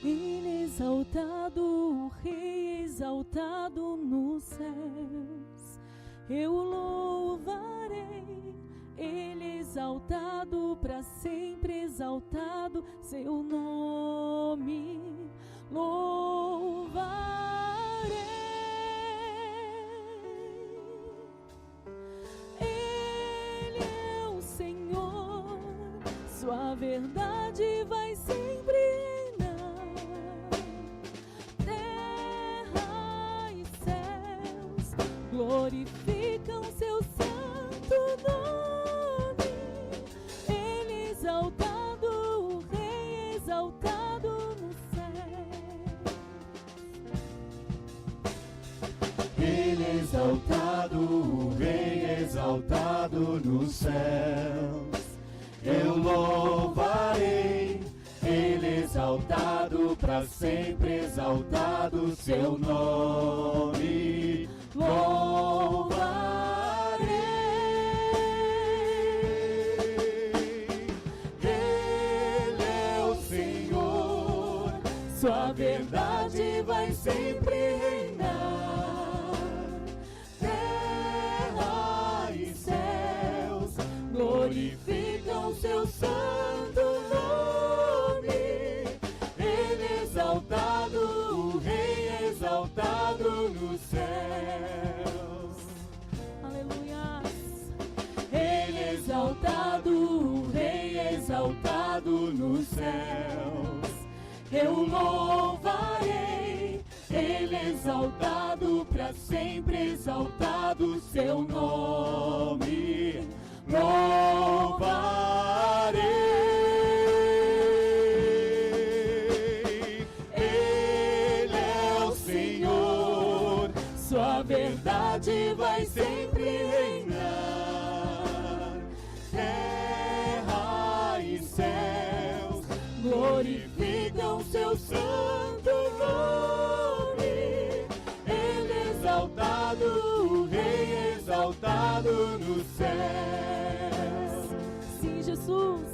Ele exaltado, o Rei exaltado nos céus. Eu louvarei, Ele exaltado, para sempre exaltado, seu nome louvarei. Ele é o Senhor, sua verdade vai sempre reinar. Terra e céus glorificam seu santo nome. Ele exaltado, o Rei exaltado nos céus. Ele exaltado, o Rei exaltado nos céus. Eu louvarei, Ele exaltado, para sempre exaltado, seu nome louvarei. Ele é o Senhor, sua verdade vai sempre reinar. Terra e céus glorificam seu santo nome. Ele exaltado, o Rei exaltado nos céus. Aleluia. Ele exaltado, o Rei exaltado nos céus. Eu louvarei, Ele exaltado, para sempre exaltado, seu nome louvarei. Ele é o Senhor, sua verdade vai sempre reinar. Terra e céus glorificam seu santo nome. Ele exaltado, o Rei exaltado nos céus. Sim, Jesus.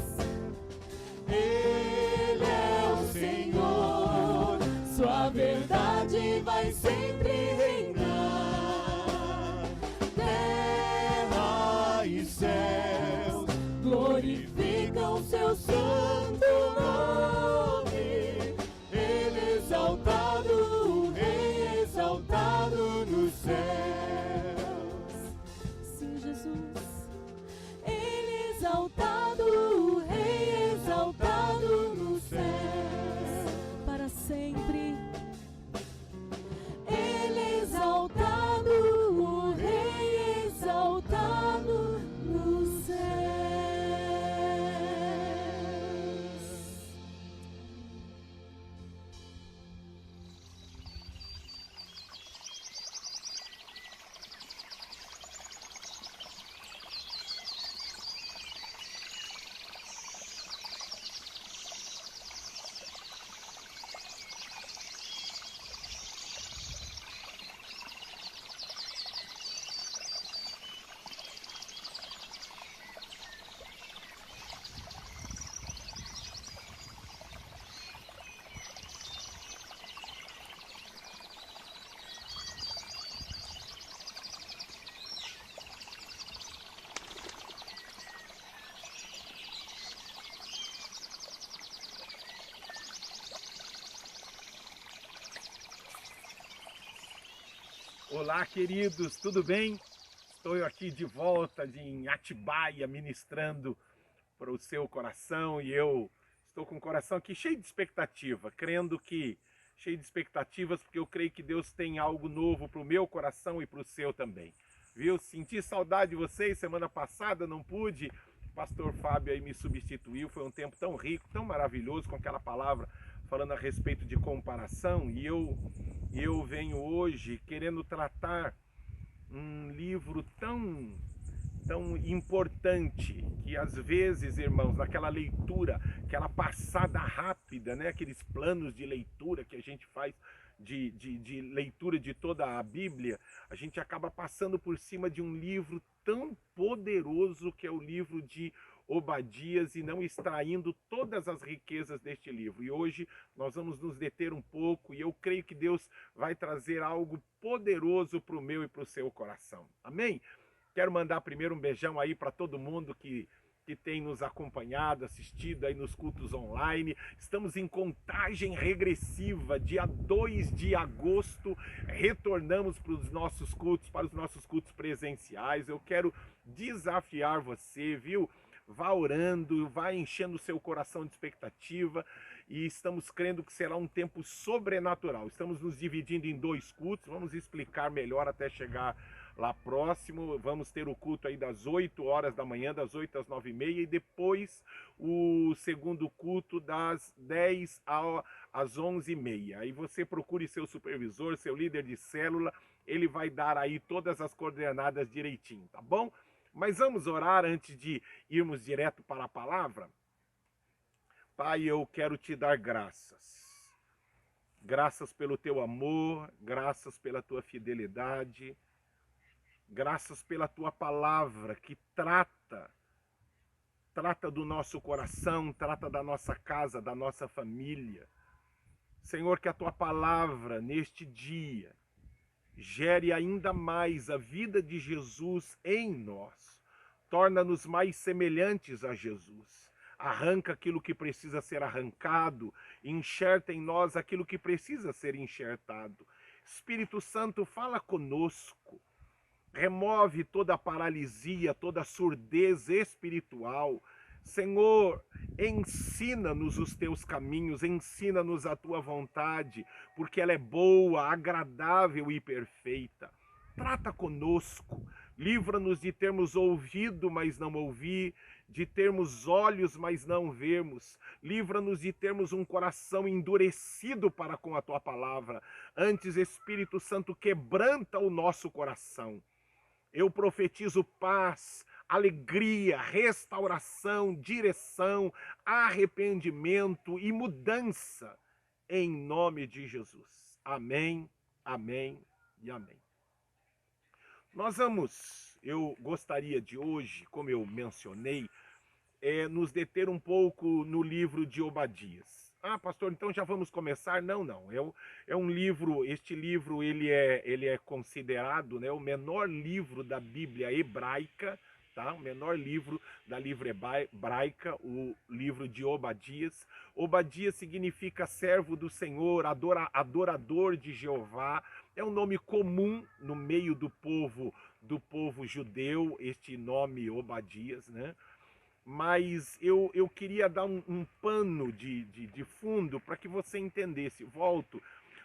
Ele é o Senhor, sua verdade vai sempre reinar. Terra e céus glorificam seu santo nome. Ele exaltado, o Rei exaltado nos céus. Sim, Jesus. Ele exaltado, o Rei exaltado nos céus, para sempre. Ele exaltado, o Rei exaltado nos céus. Olá, queridos, tudo bem? Estou aqui de volta em Atibaia, ministrando para o seu coração, e eu estou com o coração aqui cheio de expectativa, cheio de expectativas, porque eu creio que Deus tem algo novo para o meu coração e para o seu também. Viu? Senti saudade de vocês, semana passada não pude, o pastor Fábio aí me substituiu, foi um tempo tão rico, tão maravilhoso, com aquela palavra falando a respeito de comparação, e eu venho hoje querendo tratar um livro tão importante, que às vezes, irmãos, naquela leitura, aquela passada rápida, né, aqueles planos de leitura que a gente faz, de leitura de toda a Bíblia, a gente acaba passando por cima de um livro tão poderoso que é o livro de Obadias e não extraindo todas as riquezas deste livro. E hoje nós vamos nos deter um pouco e eu creio que Deus vai trazer algo poderoso para o meu e para o seu coração. Amém? Quero mandar primeiro um beijão aí para todo mundo que tem nos acompanhado, assistido aí nos cultos online. Estamos em contagem regressiva, dia 2 de agosto, retornamos para os nossos cultos presenciais. Eu quero desafiar você, viu? Vá orando, vá enchendo o seu coração de expectativa e estamos crendo que será um tempo sobrenatural. Estamos nos dividindo em 2 cultos, vamos explicar melhor até chegar lá próximo. Vamos ter o culto aí das 8 horas da manhã, das 8 às 9h30, e depois o segundo culto das 10 às 11h30. Aí você procure seu supervisor, seu líder de célula, ele vai dar aí todas as coordenadas direitinho, tá bom? Mas vamos orar antes de irmos direto para a palavra? Pai, eu quero te dar graças. Graças pelo teu amor, graças pela tua fidelidade, graças pela tua palavra que trata do nosso coração, trata da nossa casa, da nossa família. Senhor, que a tua palavra neste dia gere ainda mais a vida de Jesus em nós. Torna-nos mais semelhantes a Jesus. Arranca aquilo que precisa ser arrancado, enxerta em nós aquilo que precisa ser enxertado. Espírito Santo, fala conosco. Remove toda a paralisia, toda a surdez espiritual. Senhor, ensina-nos os teus caminhos, ensina-nos a tua vontade, porque ela é boa, agradável e perfeita. Trata conosco, livra-nos de termos ouvido, mas não ouvir, de termos olhos, mas não vermos. Livra-nos de termos um coração endurecido para com a tua palavra. Antes, Espírito Santo, quebranta o nosso coração. Eu profetizo paz, alegria, restauração, direção, arrependimento e mudança em nome de Jesus. Amém, amém e amém. Eu gostaria de hoje, como eu mencionei, nos deter um pouco no livro de Obadias. Ah, pastor, então já vamos começar? Não. É um livro, este livro ele é considerado, né, o menor livro da Bíblia hebraica, tá? O menor livro da Bíblia hebraica, o livro de Obadias. Obadias significa servo do Senhor, adorador de Jeová. É um nome comum no meio do povo judeu, este nome Obadias, né? Mas eu queria dar um pano de fundo para que você entendesse.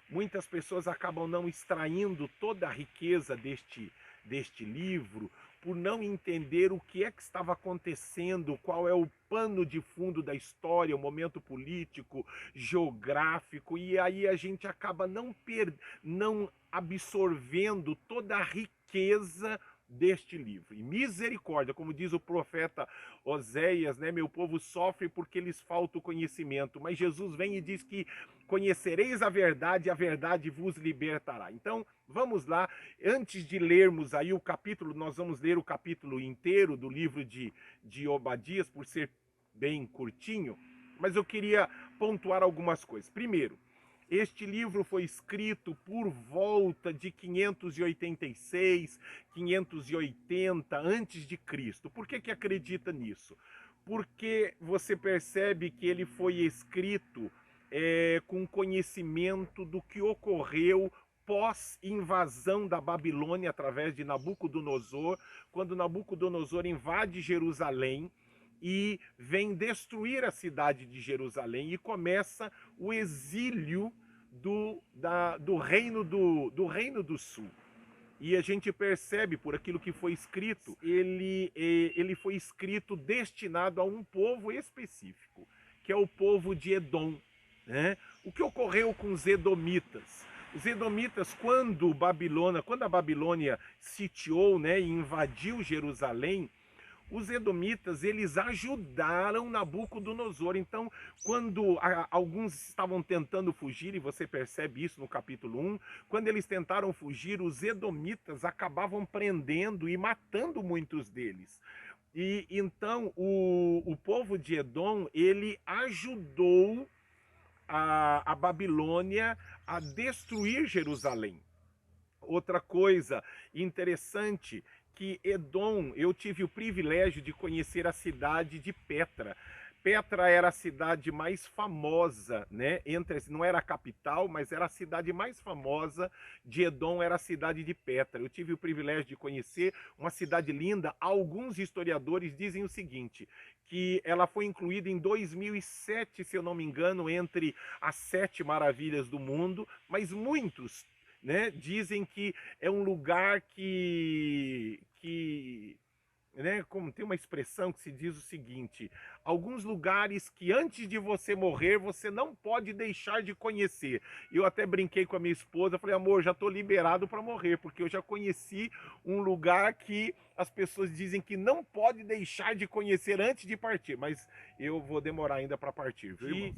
Muitas pessoas acabam não extraindo toda a riqueza deste livro por não entender o que é que estava acontecendo, qual é o pano de fundo da história, o momento político, geográfico, e aí a gente acaba não absorvendo toda a riqueza deste livro. E misericórdia, como diz o profeta Oséias, né? Meu povo sofre porque lhes falta o conhecimento, mas Jesus vem e diz que conhecereis a verdade e a verdade vos libertará. Então, vamos lá, antes de lermos aí o capítulo, nós vamos ler o capítulo inteiro do livro de Obadias, por ser bem curtinho, mas eu queria pontuar algumas coisas. Primeiro, este livro foi escrito por volta de 586, 580 antes de Cristo. Por que acredita nisso? Porque você percebe que ele foi escrito com conhecimento do que ocorreu pós-invasão da Babilônia através de Nabucodonosor, quando Nabucodonosor invade Jerusalém e vem destruir a cidade de Jerusalém e começa o exílio do reino do sul. E a gente percebe por aquilo que foi escrito, ele foi escrito destinado a um povo específico, que é o povo de Edom, né? O que ocorreu com os edomitas? Os edomitas, quando a Babilônia sitiou, né, e invadiu Jerusalém, os edomitas, eles ajudaram Nabucodonosor. Então, quando alguns estavam tentando fugir, e você percebe isso no capítulo 1, quando eles tentaram fugir, os edomitas acabavam prendendo e matando muitos deles. E então o povo de Edom, ele ajudou a Babilônia a destruir Jerusalém. Outra coisa interessante, que Edom, eu tive o privilégio de conhecer a cidade de Petra. Petra era a cidade mais famosa, né? Não era a capital, mas era a cidade mais famosa de Edom, era a cidade de Petra. Eu tive o privilégio de conhecer uma cidade linda. Alguns historiadores dizem o seguinte, que ela foi incluída em 2007, se eu não me engano, entre as 7 maravilhas do mundo, mas muitos, né, dizem que é um lugar que né, como tem uma expressão que se diz o seguinte, alguns lugares que antes de você morrer, você não pode deixar de conhecer. Eu até brinquei com a minha esposa, falei, amor, já estou liberado para morrer, porque eu já conheci um lugar que as pessoas dizem que não pode deixar de conhecer antes de partir, mas eu vou demorar ainda para partir, viu,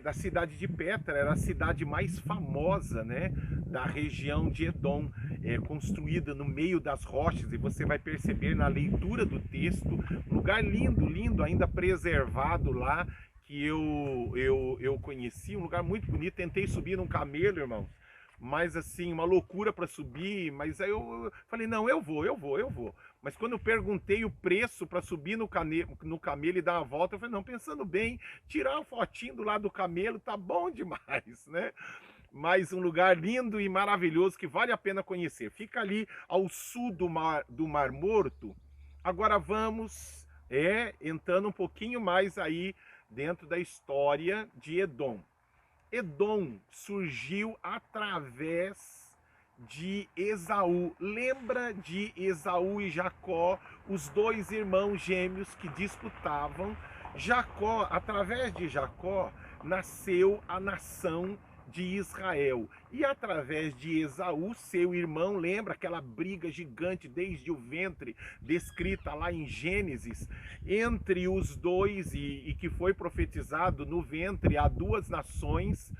da cidade de Petra, era a cidade mais famosa, né, da região de Edom, construída no meio das rochas, e você vai perceber na leitura do texto, um lugar lindo, lindo, ainda preservado lá, que eu conheci, um lugar muito bonito. Tentei subir num camelo, irmãos, mas assim, uma loucura para subir, mas aí eu falei, não, eu vou. Mas quando eu perguntei o preço para subir no camelo e dar uma volta, eu falei, não, pensando bem, tirar uma fotinho do lado do camelo tá bom demais, né? Mas um lugar lindo e maravilhoso que vale a pena conhecer. Fica ali ao sul do Mar Morto. Agora vamos entrando um pouquinho mais aí dentro da história de Edom. Edom surgiu através de Esaú. Lembra de Esaú e Jacó, os 2 irmãos gêmeos que disputavam? Jacó, através de Jacó, nasceu a nação de Israel. E através de Esaú, seu irmão, lembra aquela briga gigante desde o ventre, descrita lá em Gênesis, entre os dois, e que foi profetizado no ventre, há 2 nações,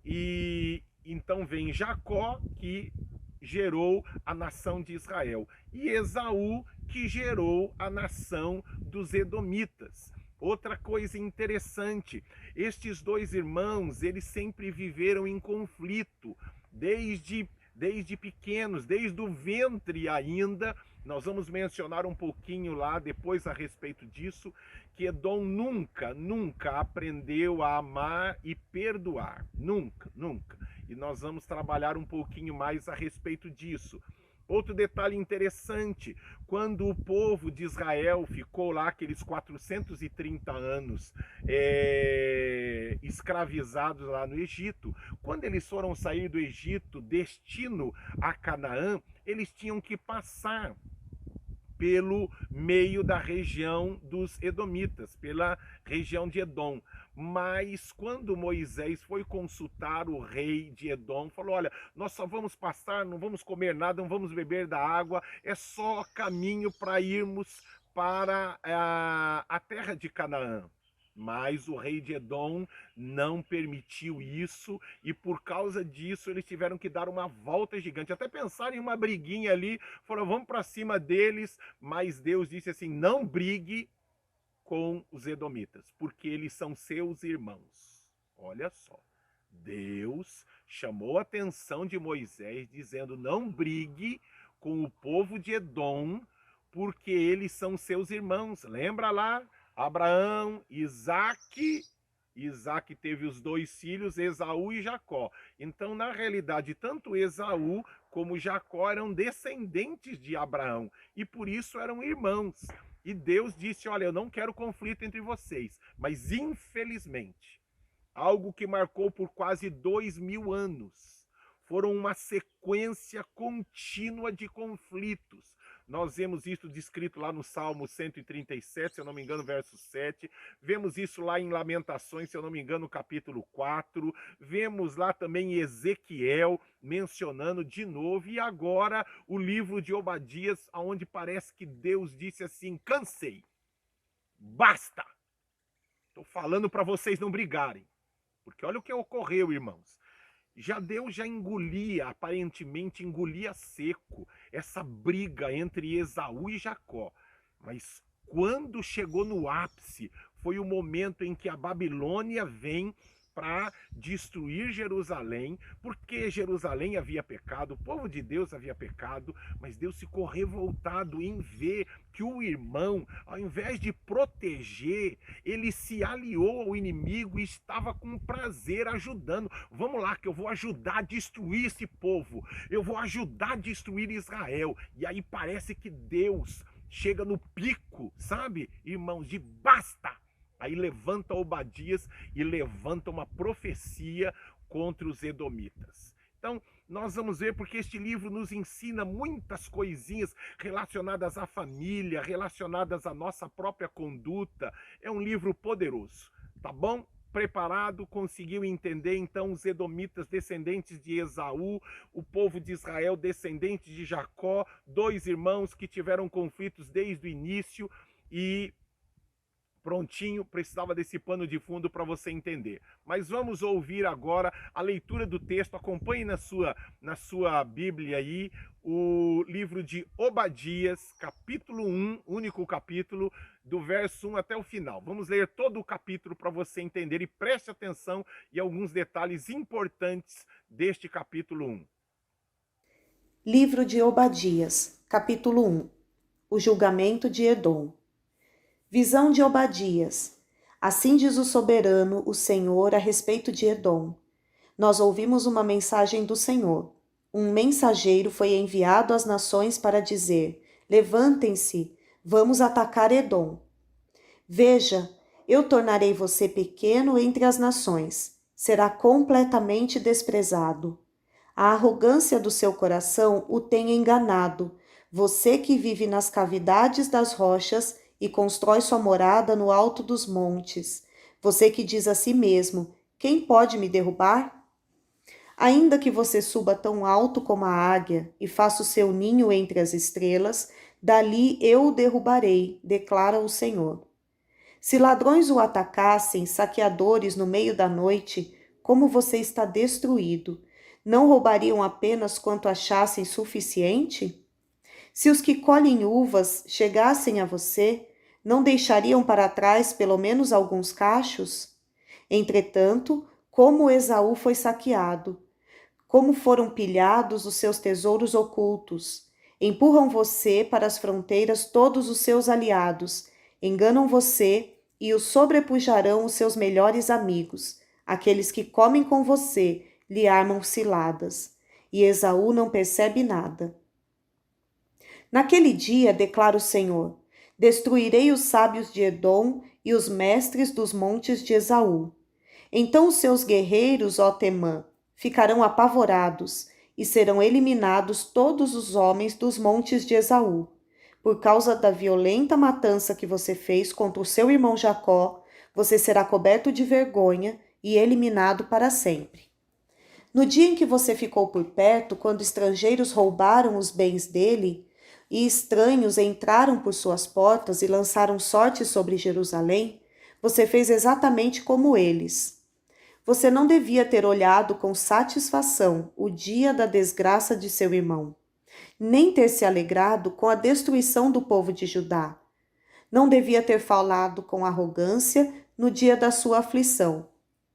e então vem Jacó, que gerou a nação de Israel, e Esaú, que gerou a nação dos Edomitas. Outra coisa interessante, estes 2 irmãos, eles sempre viveram em conflito, desde pequenos, desde o ventre ainda. Nós vamos mencionar um pouquinho lá depois a respeito disso, que Edom nunca aprendeu a amar e perdoar, nunca. E nós vamos trabalhar um pouquinho mais a respeito disso. Outro detalhe interessante, quando o povo de Israel ficou lá aqueles 430 anos escravizados lá no Egito, quando eles foram sair do Egito, destino a Canaã, eles tinham que passar pelo meio da região dos Edomitas, pela região de Edom. Mas quando Moisés foi consultar o rei de Edom, falou, olha, nós só vamos passar, não vamos comer nada, não vamos beber da água, é só caminho para irmos para a terra de Canaã. Mas o rei de Edom não permitiu isso, e por causa disso eles tiveram que dar uma volta gigante. Até pensaram em uma briguinha ali, falaram, vamos para cima deles, mas Deus disse assim, não brigue com os edomitas, porque eles são seus irmãos. Olha só, Deus chamou a atenção de Moisés, dizendo, não brigue com o povo de Edom, porque eles são seus irmãos. Lembra lá? Abraão, Isaac teve os 2 filhos, Esaú e Jacó. Então, na realidade, tanto Esaú como Jacó eram descendentes de Abraão, e por isso eram irmãos. E Deus disse, olha, eu não quero conflito entre vocês, mas infelizmente, algo que marcou por quase 2000 anos, foram uma sequência contínua de conflitos. Nós vemos isso descrito lá no Salmo 137, se eu não me engano, verso 7. Vemos isso lá em Lamentações, se eu não me engano, capítulo 4. Vemos lá também Ezequiel mencionando de novo. E agora o livro de Obadias, onde parece que Deus disse assim, cansei, basta. Estou falando para vocês não brigarem. Porque olha o que ocorreu, irmãos. Deus já aparentemente engolia seco essa briga entre Esaú e Jacó. Mas quando chegou no ápice, foi o momento em que a Babilônia vem para destruir Jerusalém, porque Jerusalém havia pecado, o povo de Deus havia pecado, mas Deus ficou revoltado em ver que o irmão, ao invés de proteger, ele se aliou ao inimigo e estava com prazer ajudando. Vamos lá, que eu vou ajudar a destruir esse povo, eu vou ajudar a destruir Israel. E aí parece que Deus chega no pico, sabe, irmãos, de basta. Aí levanta Obadias e levanta uma profecia contra os edomitas. Então, nós vamos ver porque este livro nos ensina muitas coisinhas relacionadas à família, relacionadas à nossa própria conduta. É um livro poderoso, tá bom? Preparado, conseguiu entender então os edomitas, descendentes de Esaú, o povo de Israel, descendente de Jacó, dois irmãos que tiveram conflitos desde o início e prontinho, precisava desse pano de fundo para você entender. Mas vamos ouvir agora a leitura do texto. Acompanhe na sua Bíblia aí o livro de Obadias, capítulo 1, único capítulo, do verso 1 até o final. Vamos ler todo o capítulo para você entender e preste atenção em alguns detalhes importantes deste capítulo 1. Livro de Obadias, capítulo 1. O julgamento de Edom. Visão de Obadias. Assim diz o soberano, o Senhor, a respeito de Edom. Nós ouvimos uma mensagem do Senhor. Um mensageiro foi enviado às nações para dizer: levantem-se, vamos atacar Edom. Veja, eu tornarei você pequeno entre as nações. Será completamente desprezado. A arrogância do seu coração o tem enganado. Você que vive nas cavidades das rochas e constrói sua morada no alto dos montes. Você que diz a si mesmo: quem pode me derrubar? Ainda que você suba tão alto como a águia e faça o seu ninho entre as estrelas, dali eu o derrubarei, declara o Senhor. Se ladrões o atacassem, saqueadores no meio da noite, como você está destruído, não roubariam apenas quanto achassem suficiente? Se os que colhem uvas chegassem a você, não deixariam para trás pelo menos alguns cachos? Entretanto, como Esaú foi saqueado, como foram pilhados os seus tesouros ocultos, empurram você para as fronteiras todos os seus aliados, enganam você e o sobrepujarão os seus melhores amigos, aqueles que comem com você, lhe armam ciladas, e Esaú não percebe nada. Naquele dia, declara o Senhor, destruirei os sábios de Edom e os mestres dos montes de Esaú. Então os seus guerreiros, ó Temã, ficarão apavorados, e serão eliminados todos os homens dos montes de Esaú. Por causa da violenta matança que você fez contra o seu irmão Jacó, você será coberto de vergonha e eliminado para sempre. No dia em que você ficou por perto, quando estrangeiros roubaram os bens dele, e estranhos entraram por suas portas e lançaram sorte sobre Jerusalém, você fez exatamente como eles. Você não devia ter olhado com satisfação o dia da desgraça de seu irmão, nem ter se alegrado com a destruição do povo de Judá. Não devia ter falado com arrogância no dia da sua aflição.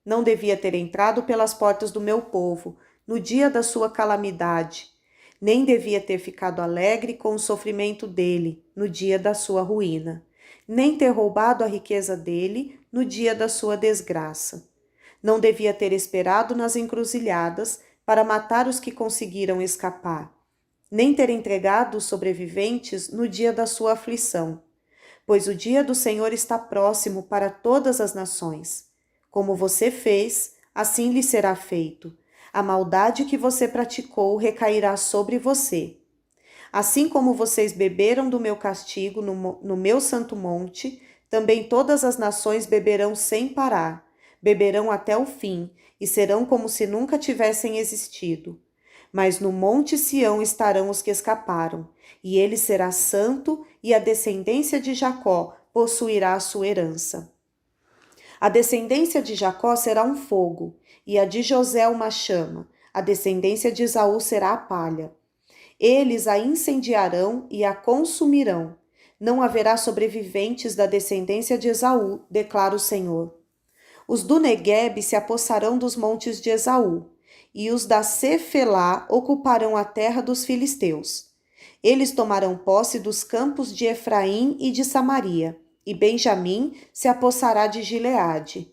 Não devia ter entrado pelas portas do meu povo no dia da sua calamidade. Nem devia ter ficado alegre com o sofrimento dele no dia da sua ruína, nem ter roubado a riqueza dele no dia da sua desgraça. Não devia ter esperado nas encruzilhadas para matar os que conseguiram escapar, nem ter entregado os sobreviventes no dia da sua aflição, pois o dia do Senhor está próximo para todas as nações. Como você fez, assim lhe será feito. A maldade que você praticou recairá sobre você. Assim como vocês beberam do meu castigo no meu santo monte, também todas as nações beberão sem parar, beberão até o fim, e serão como se nunca tivessem existido. Mas no monte Sião estarão os que escaparam, e ele será santo, e a descendência de Jacó possuirá a sua herança. A descendência de Jacó será um fogo, e a de José uma chama. A descendência de Esaú será a palha. Eles a incendiarão e a consumirão. Não haverá sobreviventes da descendência de Esaú, declara o Senhor. Os do Neguebe se apossarão dos montes de Esaú, e os da Cefelá ocuparão a terra dos filisteus. Eles tomarão posse dos campos de Efraim e de Samaria, e Benjamim se apossará de Gileade.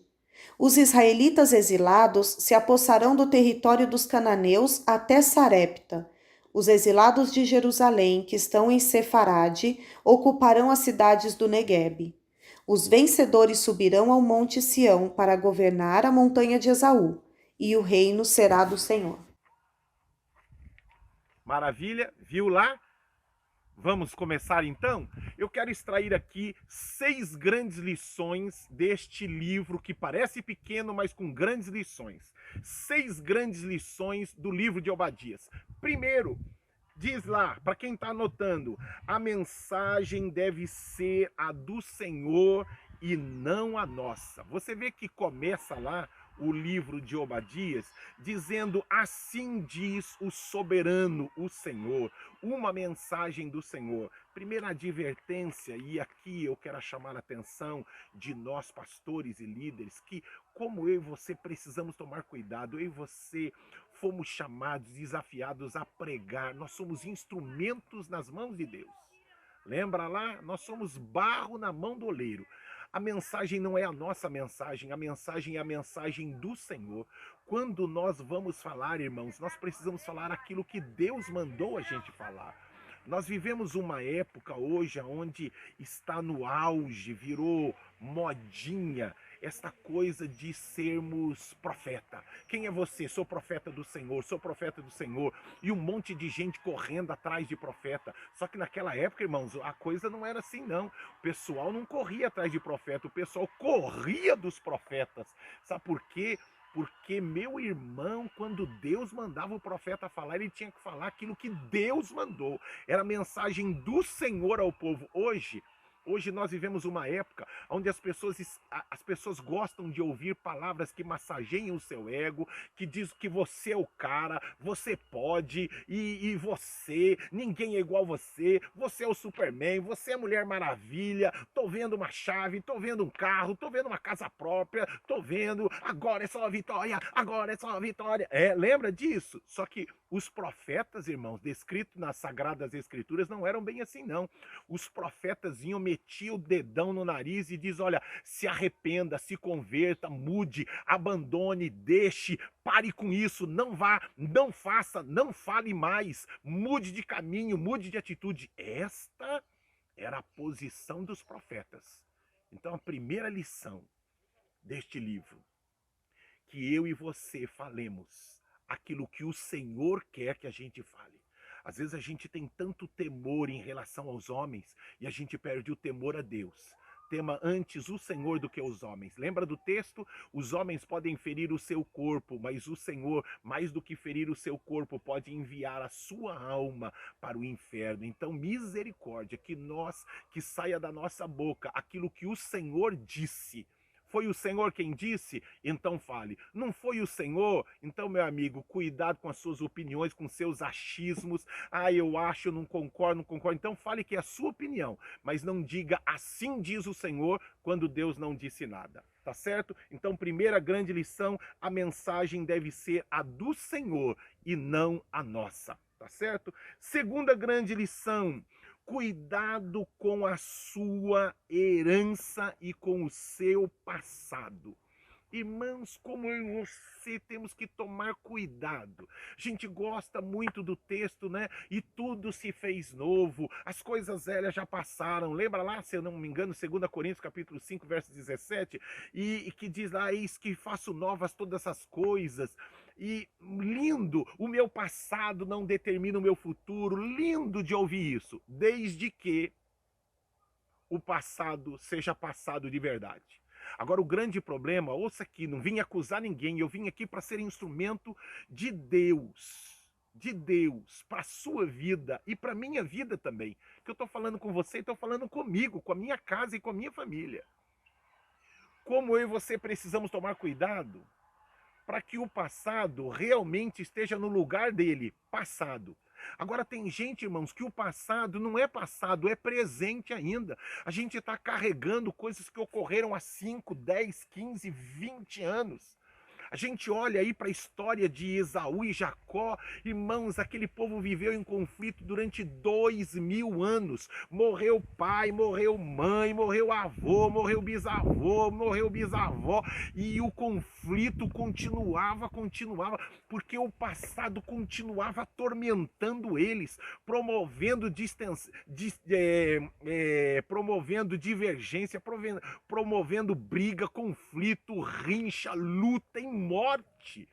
Os israelitas exilados se apossarão do território dos cananeus até Sarepta. Os exilados de Jerusalém, que estão em Sefarade, ocuparão as cidades do Neguebe. Os vencedores subirão ao monte Sião para governar a montanha de Esaú, e o reino será do Senhor. Maravilha, viu lá? Vamos começar então? Eu quero extrair aqui 6 grandes lições deste livro que parece pequeno, mas com grandes lições. 6 grandes lições do livro de Obadias. Primeiro, diz lá, para quem está anotando, a mensagem deve ser a do Senhor e não a nossa. Você vê que começa lá o livro de Obadias, dizendo: assim diz o soberano, o Senhor, uma mensagem do Senhor. Primeira advertência, e aqui eu quero chamar a atenção de nós pastores e líderes, que como eu e você precisamos tomar cuidado. Eu e você fomos chamados, desafiados a pregar, nós somos instrumentos nas mãos de Deus. Lembra lá? Nós somos barro na mão do oleiro. A mensagem não é a nossa mensagem, a mensagem é a mensagem do Senhor. Quando nós vamos falar, irmãos, nós precisamos falar aquilo que Deus mandou a gente falar. Nós vivemos uma época hoje onde está no auge, virou modinha, esta coisa de sermos profeta. Quem é você? Sou profeta do Senhor, sou profeta do Senhor. E um monte de gente correndo atrás de profeta. Só que naquela época, irmãos, a coisa não era assim não. O pessoal não corria atrás de profeta, o pessoal corria dos profetas. Sabe por quê? Porque, meu irmão, quando Deus mandava o profeta falar, ele tinha que falar aquilo que Deus mandou. Era a mensagem do Senhor ao povo. Hoje nós vivemos uma época onde as pessoas gostam de ouvir palavras que massageiam o seu ego, que diz que você é o cara, você pode, e você, ninguém é igual você é o Superman, você é a Mulher Maravilha, tô vendo uma chave, tô vendo um carro, tô vendo uma casa própria, tô vendo, agora é só a vitória, agora é só a vitória. Lembra disso? Só que os profetas, irmãos, descritos nas Sagradas Escrituras, não eram bem assim não. Os profetas metiam o dedão no nariz e diz: olha, se arrependa, se converta, mude, abandone, deixe, pare com isso, não vá, não faça, não fale mais, mude de caminho, mude de atitude. Esta era a posição dos profetas. Então a primeira lição deste livro, que eu e você falemos aquilo que o Senhor quer que a gente fale. Às vezes a gente tem tanto temor em relação aos homens e a gente perde o temor a Deus. Tema antes o Senhor do que os homens. Lembra do texto? Os homens podem ferir o seu corpo, mas o Senhor, mais do que ferir o seu corpo, pode enviar a sua alma para o inferno. Então, misericórdia, que saia da nossa boca aquilo que o Senhor disse. Foi o Senhor quem disse? Então fale. Não foi o Senhor? Então, meu amigo, cuidado com as suas opiniões, com seus achismos. Eu acho, eu não concordo. Então fale que é a sua opinião, mas não diga assim diz o Senhor quando Deus não disse nada. Tá certo? Então, primeira grande lição, a mensagem deve ser a do Senhor e não a nossa. Tá certo? Segunda grande lição, cuidado com a sua herança e com o seu passado. Irmãos, como eu e você temos que tomar cuidado. A gente gosta muito do texto, né? E tudo se fez novo, as coisas velhas já passaram. Lembra lá, se eu não me engano, 2 Coríntios capítulo 5, verso 17? E que diz lá: eis que faço novas todas essas coisas. E lindo, o meu passado não determina o meu futuro. Lindo de ouvir isso, desde que o passado seja passado de verdade. Agora, o grande problema, ouça aqui, não vim acusar ninguém, eu vim aqui para ser instrumento de Deus para a sua vida e para a minha vida também. Que eu estou falando com você e estou falando comigo, com a minha casa e com a minha família. Como eu e você precisamos tomar cuidado para que o passado realmente esteja no lugar dele, passado. Agora tem gente, irmãos, que o passado não é passado, é presente ainda. A gente está carregando coisas que ocorreram há 5, 10, 15, 20 anos. A gente olha aí para a história de Esaú e Jacó, irmãos, aquele povo viveu em conflito durante 2000 anos. Morreu pai, morreu mãe, morreu avô, morreu bisavó, e o conflito continuava, porque o passado continuava atormentando eles, promovendo promovendo divergência, promovendo briga, conflito, rincha, luta e morte.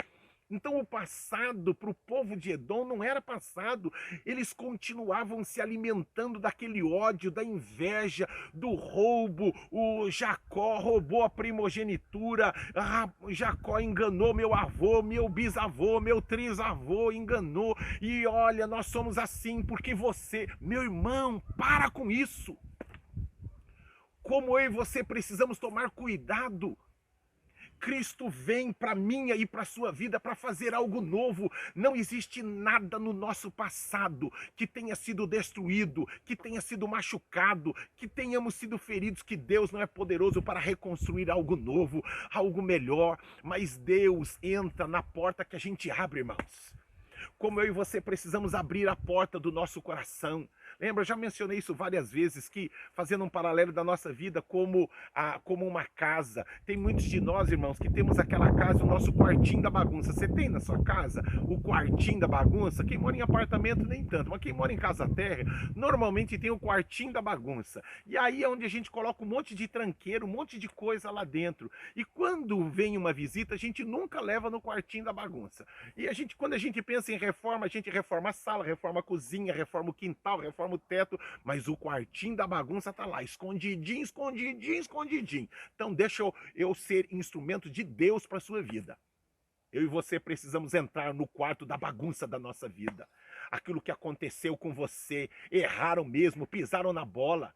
Então o passado para o povo de Edom não era passado, eles continuavam se alimentando daquele ódio, da inveja, do roubo. O Jacó roubou a primogenitura, Jacó enganou meu avô, meu bisavô, meu trisavô, enganou, e olha, nós somos assim porque você, meu irmão, para com isso. Como eu e você precisamos tomar cuidado. Cristo vem para a minha e para a sua vida para fazer algo novo. Não existe nada no nosso passado que tenha sido destruído, que tenha sido machucado, que tenhamos sido feridos, que Deus não é poderoso para reconstruir algo novo, algo melhor. Mas Deus entra na porta que a gente abre, irmãos. Como eu e você precisamos abrir a porta do nosso coração. Lembra, eu já mencionei isso várias vezes, que fazendo um paralelo da nossa vida como uma casa. Tem muitos de nós, irmãos, que temos aquela casa, o nosso quartinho da bagunça. Você tem na sua casa o quartinho da bagunça? Quem mora em apartamento nem tanto, mas quem mora em casa térrea, normalmente tem o quartinho da bagunça. E aí é onde a gente coloca um monte de tranqueiro, um monte de coisa lá dentro. E quando vem uma visita, a gente nunca leva no quartinho da bagunça. E quando a gente pensa em reforma, a gente reforma a sala, reforma a cozinha, reforma o quintal, reforma o teto, mas o quartinho da bagunça tá lá, escondidinho. Então deixa eu ser instrumento de Deus para sua vida. Eu e você precisamos entrar no quarto da bagunça da nossa vida. Aquilo que aconteceu com você, erraram mesmo, pisaram na bola.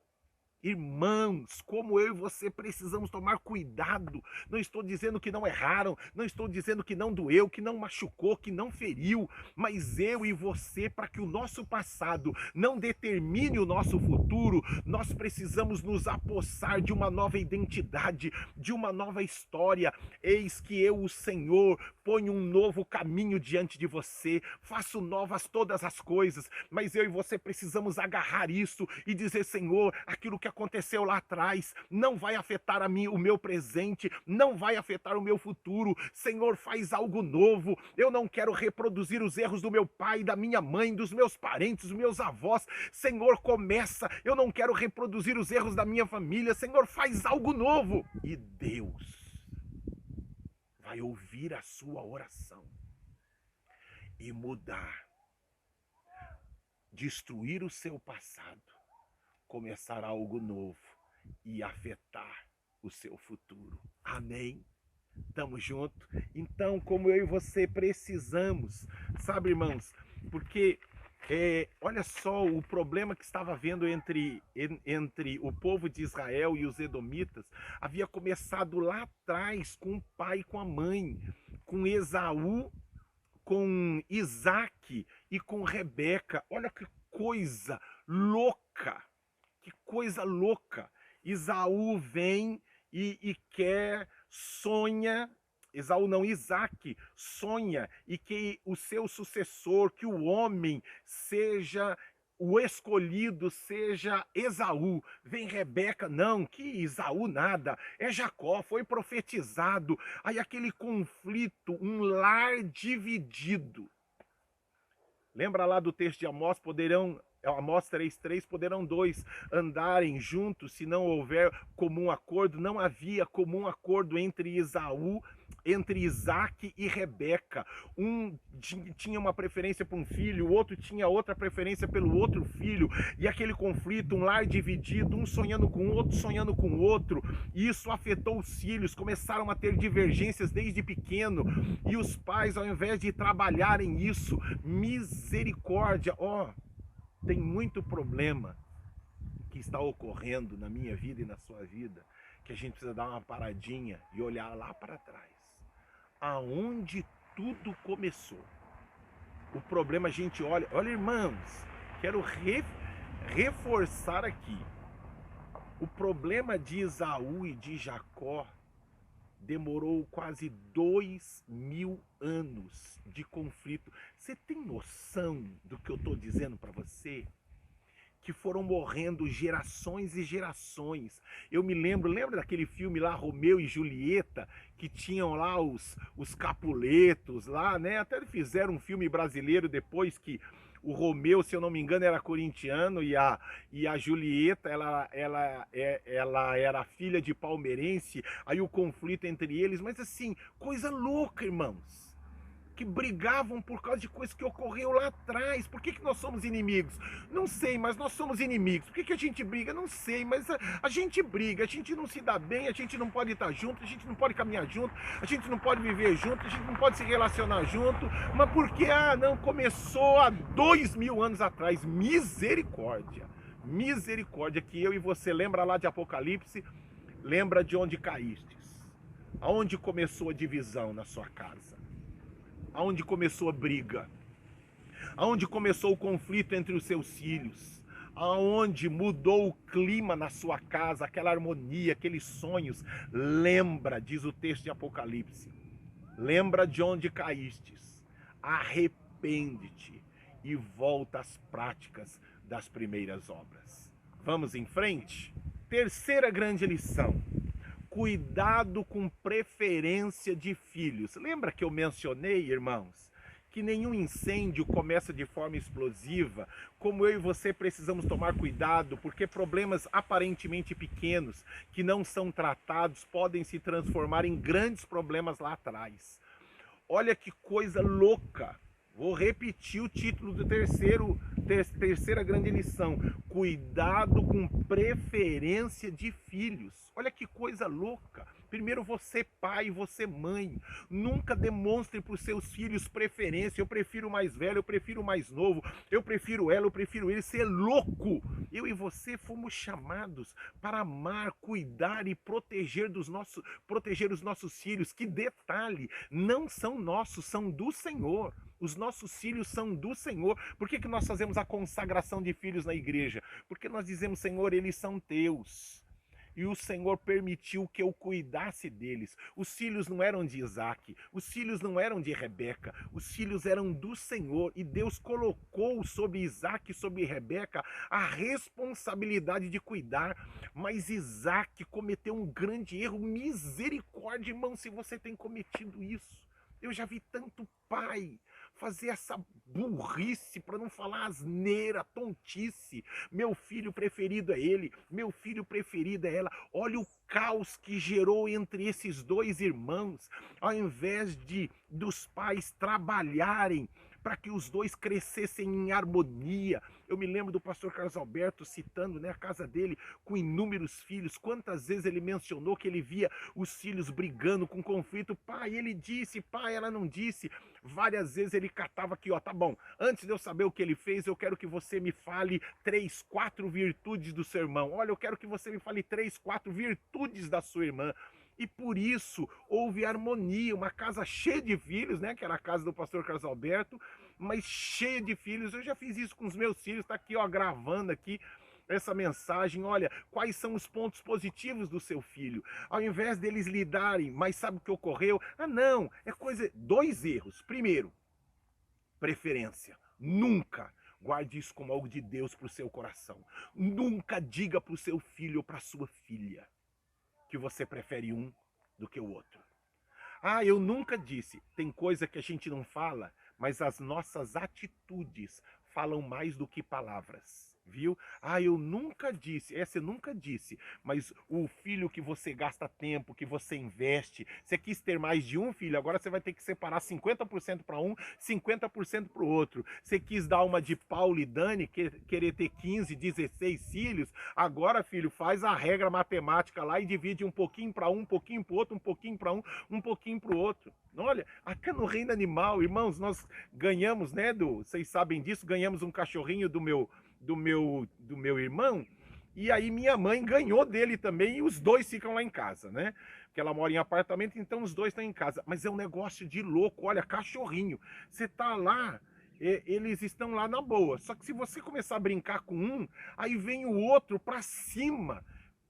Irmãos, como eu e você precisamos tomar cuidado. Não estou dizendo que não erraram, não estou dizendo que não doeu, que não machucou, que não feriu, mas eu e você, para que o nosso passado não determine o nosso futuro, nós precisamos nos apossar de uma nova identidade, de uma nova história. Eis que eu, o Senhor, ponho um novo caminho diante de você, faço novas todas as coisas, mas eu e você precisamos agarrar isso e dizer: Senhor, aquilo que aconteceu lá atrás não vai afetar o meu presente, não vai afetar o meu futuro. Senhor, faz algo novo. Eu não quero reproduzir os erros do meu pai, da minha mãe, dos meus parentes, dos meus avós. Senhor, começa. Eu não quero reproduzir os erros da minha família. Senhor, faz algo novo. E Deus vai ouvir a sua oração e mudar, destruir o seu passado, começar algo novo e afetar o seu futuro. Amém? Tamo junto? Então, como eu e você precisamos, sabe, irmãos, porque olha só o problema que estava havendo entre o povo de Israel e os edomitas. Havia começado lá atrás com o pai e com a mãe, com Esaú, com Isaac e com Rebeca. Olha que coisa louca! Que coisa louca! Esaú vem e quer, sonha, Isaac sonha e que o seu sucessor, que o homem seja o escolhido, seja Esaú. Vem Rebeca, não, que Esaú nada, é Jacó, foi profetizado. Aí aquele conflito, um lar dividido. Lembra lá do texto de Amós, Amós 3,3, poderão dois andarem juntos se não houver comum acordo. Não havia comum acordo entre Isaac e Rebeca. Um tinha uma preferência por um filho, o outro tinha outra preferência pelo outro filho, e aquele conflito, um lar dividido, um sonhando com o outro, sonhando com o outro, e isso afetou os filhos, começaram a ter divergências desde pequeno, e os pais, ao invés de trabalharem isso, misericórdia, tem muito problema que está ocorrendo na minha vida e na sua vida, que a gente precisa dar uma paradinha e olhar lá para trás, aonde tudo começou. O problema a gente olha, irmãos, quero reforçar aqui. O problema de Esaú e de Jacó demorou quase 2.000 anos de conflito. Você tem noção do que eu estou dizendo para você? Que foram morrendo gerações e gerações. Eu me lembra daquele filme lá, Romeu e Julieta, que tinham lá os Capuletos lá, né? Até fizeram um filme brasileiro depois que o Romeu, se eu não me engano, era corintiano e a Julieta, ela era filha de palmeirense, aí o conflito entre eles, mas assim, coisa louca, irmãos. Que brigavam por causa de coisas que ocorreu lá atrás. Por que nós somos inimigos? Não sei, mas nós somos inimigos. Por que a gente briga? Não sei, mas a gente briga, a gente não se dá bem, a gente não pode estar junto, a gente não pode caminhar junto, a gente não pode viver junto, a gente não pode se relacionar junto. Mas porque, não, começou há 2.000 anos atrás. Misericórdia. Misericórdia, que eu e você lembra lá de Apocalipse, lembra de onde caístes. Aonde começou a divisão na sua casa? Aonde começou a briga? Aonde começou o conflito entre os seus filhos? Aonde mudou o clima na sua casa, aquela harmonia, aqueles sonhos? Lembra, diz o texto de Apocalipse. Lembra de onde caístes. Arrepende-te e volta às práticas das primeiras obras. Vamos em frente? Terceira grande lição. Cuidado com preferência de filhos. Lembra que eu mencionei, irmãos, que nenhum incêndio começa de forma explosiva? Como eu e você precisamos tomar cuidado, porque problemas aparentemente pequenos, que não são tratados, podem se transformar em grandes problemas lá atrás. Olha que coisa louca. Vou repetir o título do terceira grande lição. Cuidado com preferência de filhos. Olha que coisa louca. Primeiro você pai, você mãe. Nunca demonstre para os seus filhos preferência. Eu prefiro o mais velho, eu prefiro o mais novo. Eu prefiro ela, eu prefiro ele. Você é louco. Eu e você fomos chamados para amar, cuidar e proteger os nossos filhos. Que detalhe, não são nossos, são do Senhor. Os nossos filhos são do Senhor. Por que nós fazemos a consagração de filhos na igreja? Porque nós dizemos, Senhor, eles são teus. E o Senhor permitiu que eu cuidasse deles. Os filhos não eram de Isaac, os filhos não eram de Rebeca, os filhos eram do Senhor. E Deus colocou sobre Isaac e sobre Rebeca a responsabilidade de cuidar. Mas Isaac cometeu um grande erro. Misericórdia, irmão, se você tem cometido isso. Eu já vi tanto pai fazer essa burrice, para não falar asneira, tontice. Meu filho preferido é ele, meu filho preferido é ela. Olha o caos que gerou entre esses dois irmãos, ao invés dos pais trabalharem para que os dois crescessem em harmonia. Eu me lembro do pastor Carlos Alberto citando, a casa dele com inúmeros filhos. Quantas vezes ele mencionou que ele via os filhos brigando com conflito. Pai, ele disse, pai, ela não disse. Várias vezes ele catava aqui, tá bom, antes de eu saber o que ele fez, eu quero que você me fale 3, 4 virtudes do seu irmão. Olha, eu quero que você me fale 3, 4 virtudes da sua irmã. E por isso houve harmonia, uma casa cheia de filhos, que era a casa do pastor Carlos Alberto, mas cheia de filhos. Eu já fiz isso com os meus filhos, tá aqui, gravando aqui essa mensagem. Olha, quais são os pontos positivos do seu filho? Ao invés deles lidarem, mas sabe o que ocorreu? Não, é coisa... 2 erros. Primeiro, preferência. Nunca guarde isso como algo de Deus para o seu coração. Nunca diga para o seu filho ou para a sua filha que você prefere um do que o outro. Eu nunca disse. Tem coisa que a gente não fala, mas as nossas atitudes falam mais do que palavras. Viu? Eu nunca disse, você nunca disse, mas o filho que você gasta tempo, que você investe, você quis ter mais de um filho, agora você vai ter que separar 50% para um, 50% para o outro. Você quis dar uma de Paulo e Dani, querer ter 15, 16 filhos, agora, filho, faz a regra matemática lá e divide um pouquinho para um pouquinho para o outro, um pouquinho para um pouquinho para o outro. Olha, aqui no reino animal, irmãos, nós ganhamos, vocês sabem disso, ganhamos um cachorrinho do meu irmão, e aí minha mãe ganhou dele também, e os dois ficam lá em casa, Porque ela mora em apartamento, então os dois estão em casa. Mas é um negócio de louco, olha, cachorrinho. Você tá lá eles estão lá na boa. Só que se você começar a brincar com um, aí vem o outro para cima,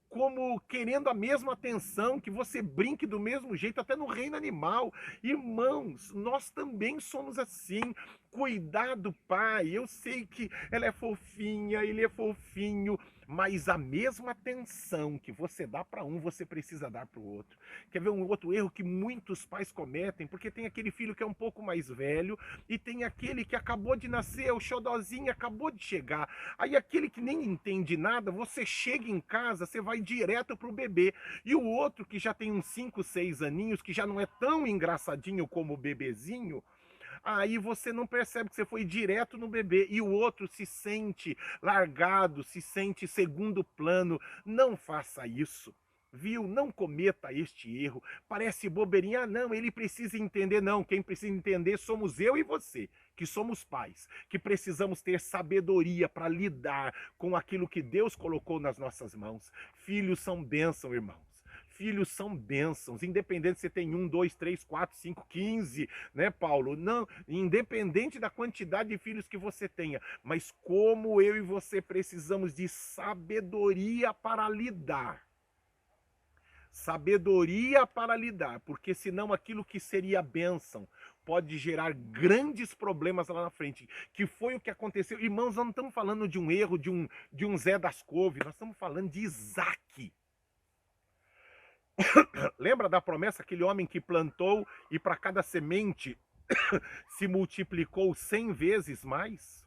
como querendo a mesma atenção, que você brinque do mesmo jeito, até no reino animal. Irmãos, nós também somos assim. Cuidado, pai. Eu sei que ela é fofinha, ele é fofinho, mas a mesma atenção que você dá para um, você precisa dar para o outro. Quer ver um outro erro que muitos pais cometem? Porque tem aquele filho que é um pouco mais velho e tem aquele que acabou de nascer, o xodozinho acabou de chegar. Aí aquele que nem entende nada, você chega em casa, você vai direto pro bebê. E o outro que já tem uns 5, 6 aninhos, que já não é tão engraçadinho como o bebezinho, aí você não percebe que você foi direto no bebê e o outro se sente largado, se sente segundo plano. Não faça isso. Viu? Não cometa este erro. Parece bobeirinha. Ah, não, ele precisa entender. Não, quem precisa entender somos eu e você, que somos pais, que precisamos ter sabedoria para lidar com aquilo que Deus colocou nas nossas mãos. Filhos são bênção, irmãos. Filhos são bênçãos, independente se você tem 1, 2, 3, 4, 5, 15, né, Paulo? Não, independente da quantidade de filhos que você tenha, mas como eu e você precisamos de sabedoria para lidar. Sabedoria para lidar, porque senão aquilo que seria bênção pode gerar grandes problemas lá na frente, que foi o que aconteceu. Irmãos, nós não estamos falando de um erro de um Zé das Couves, nós estamos falando de Isaac. Lembra da promessa, aquele homem que plantou e para cada semente se multiplicou 100 vezes mais?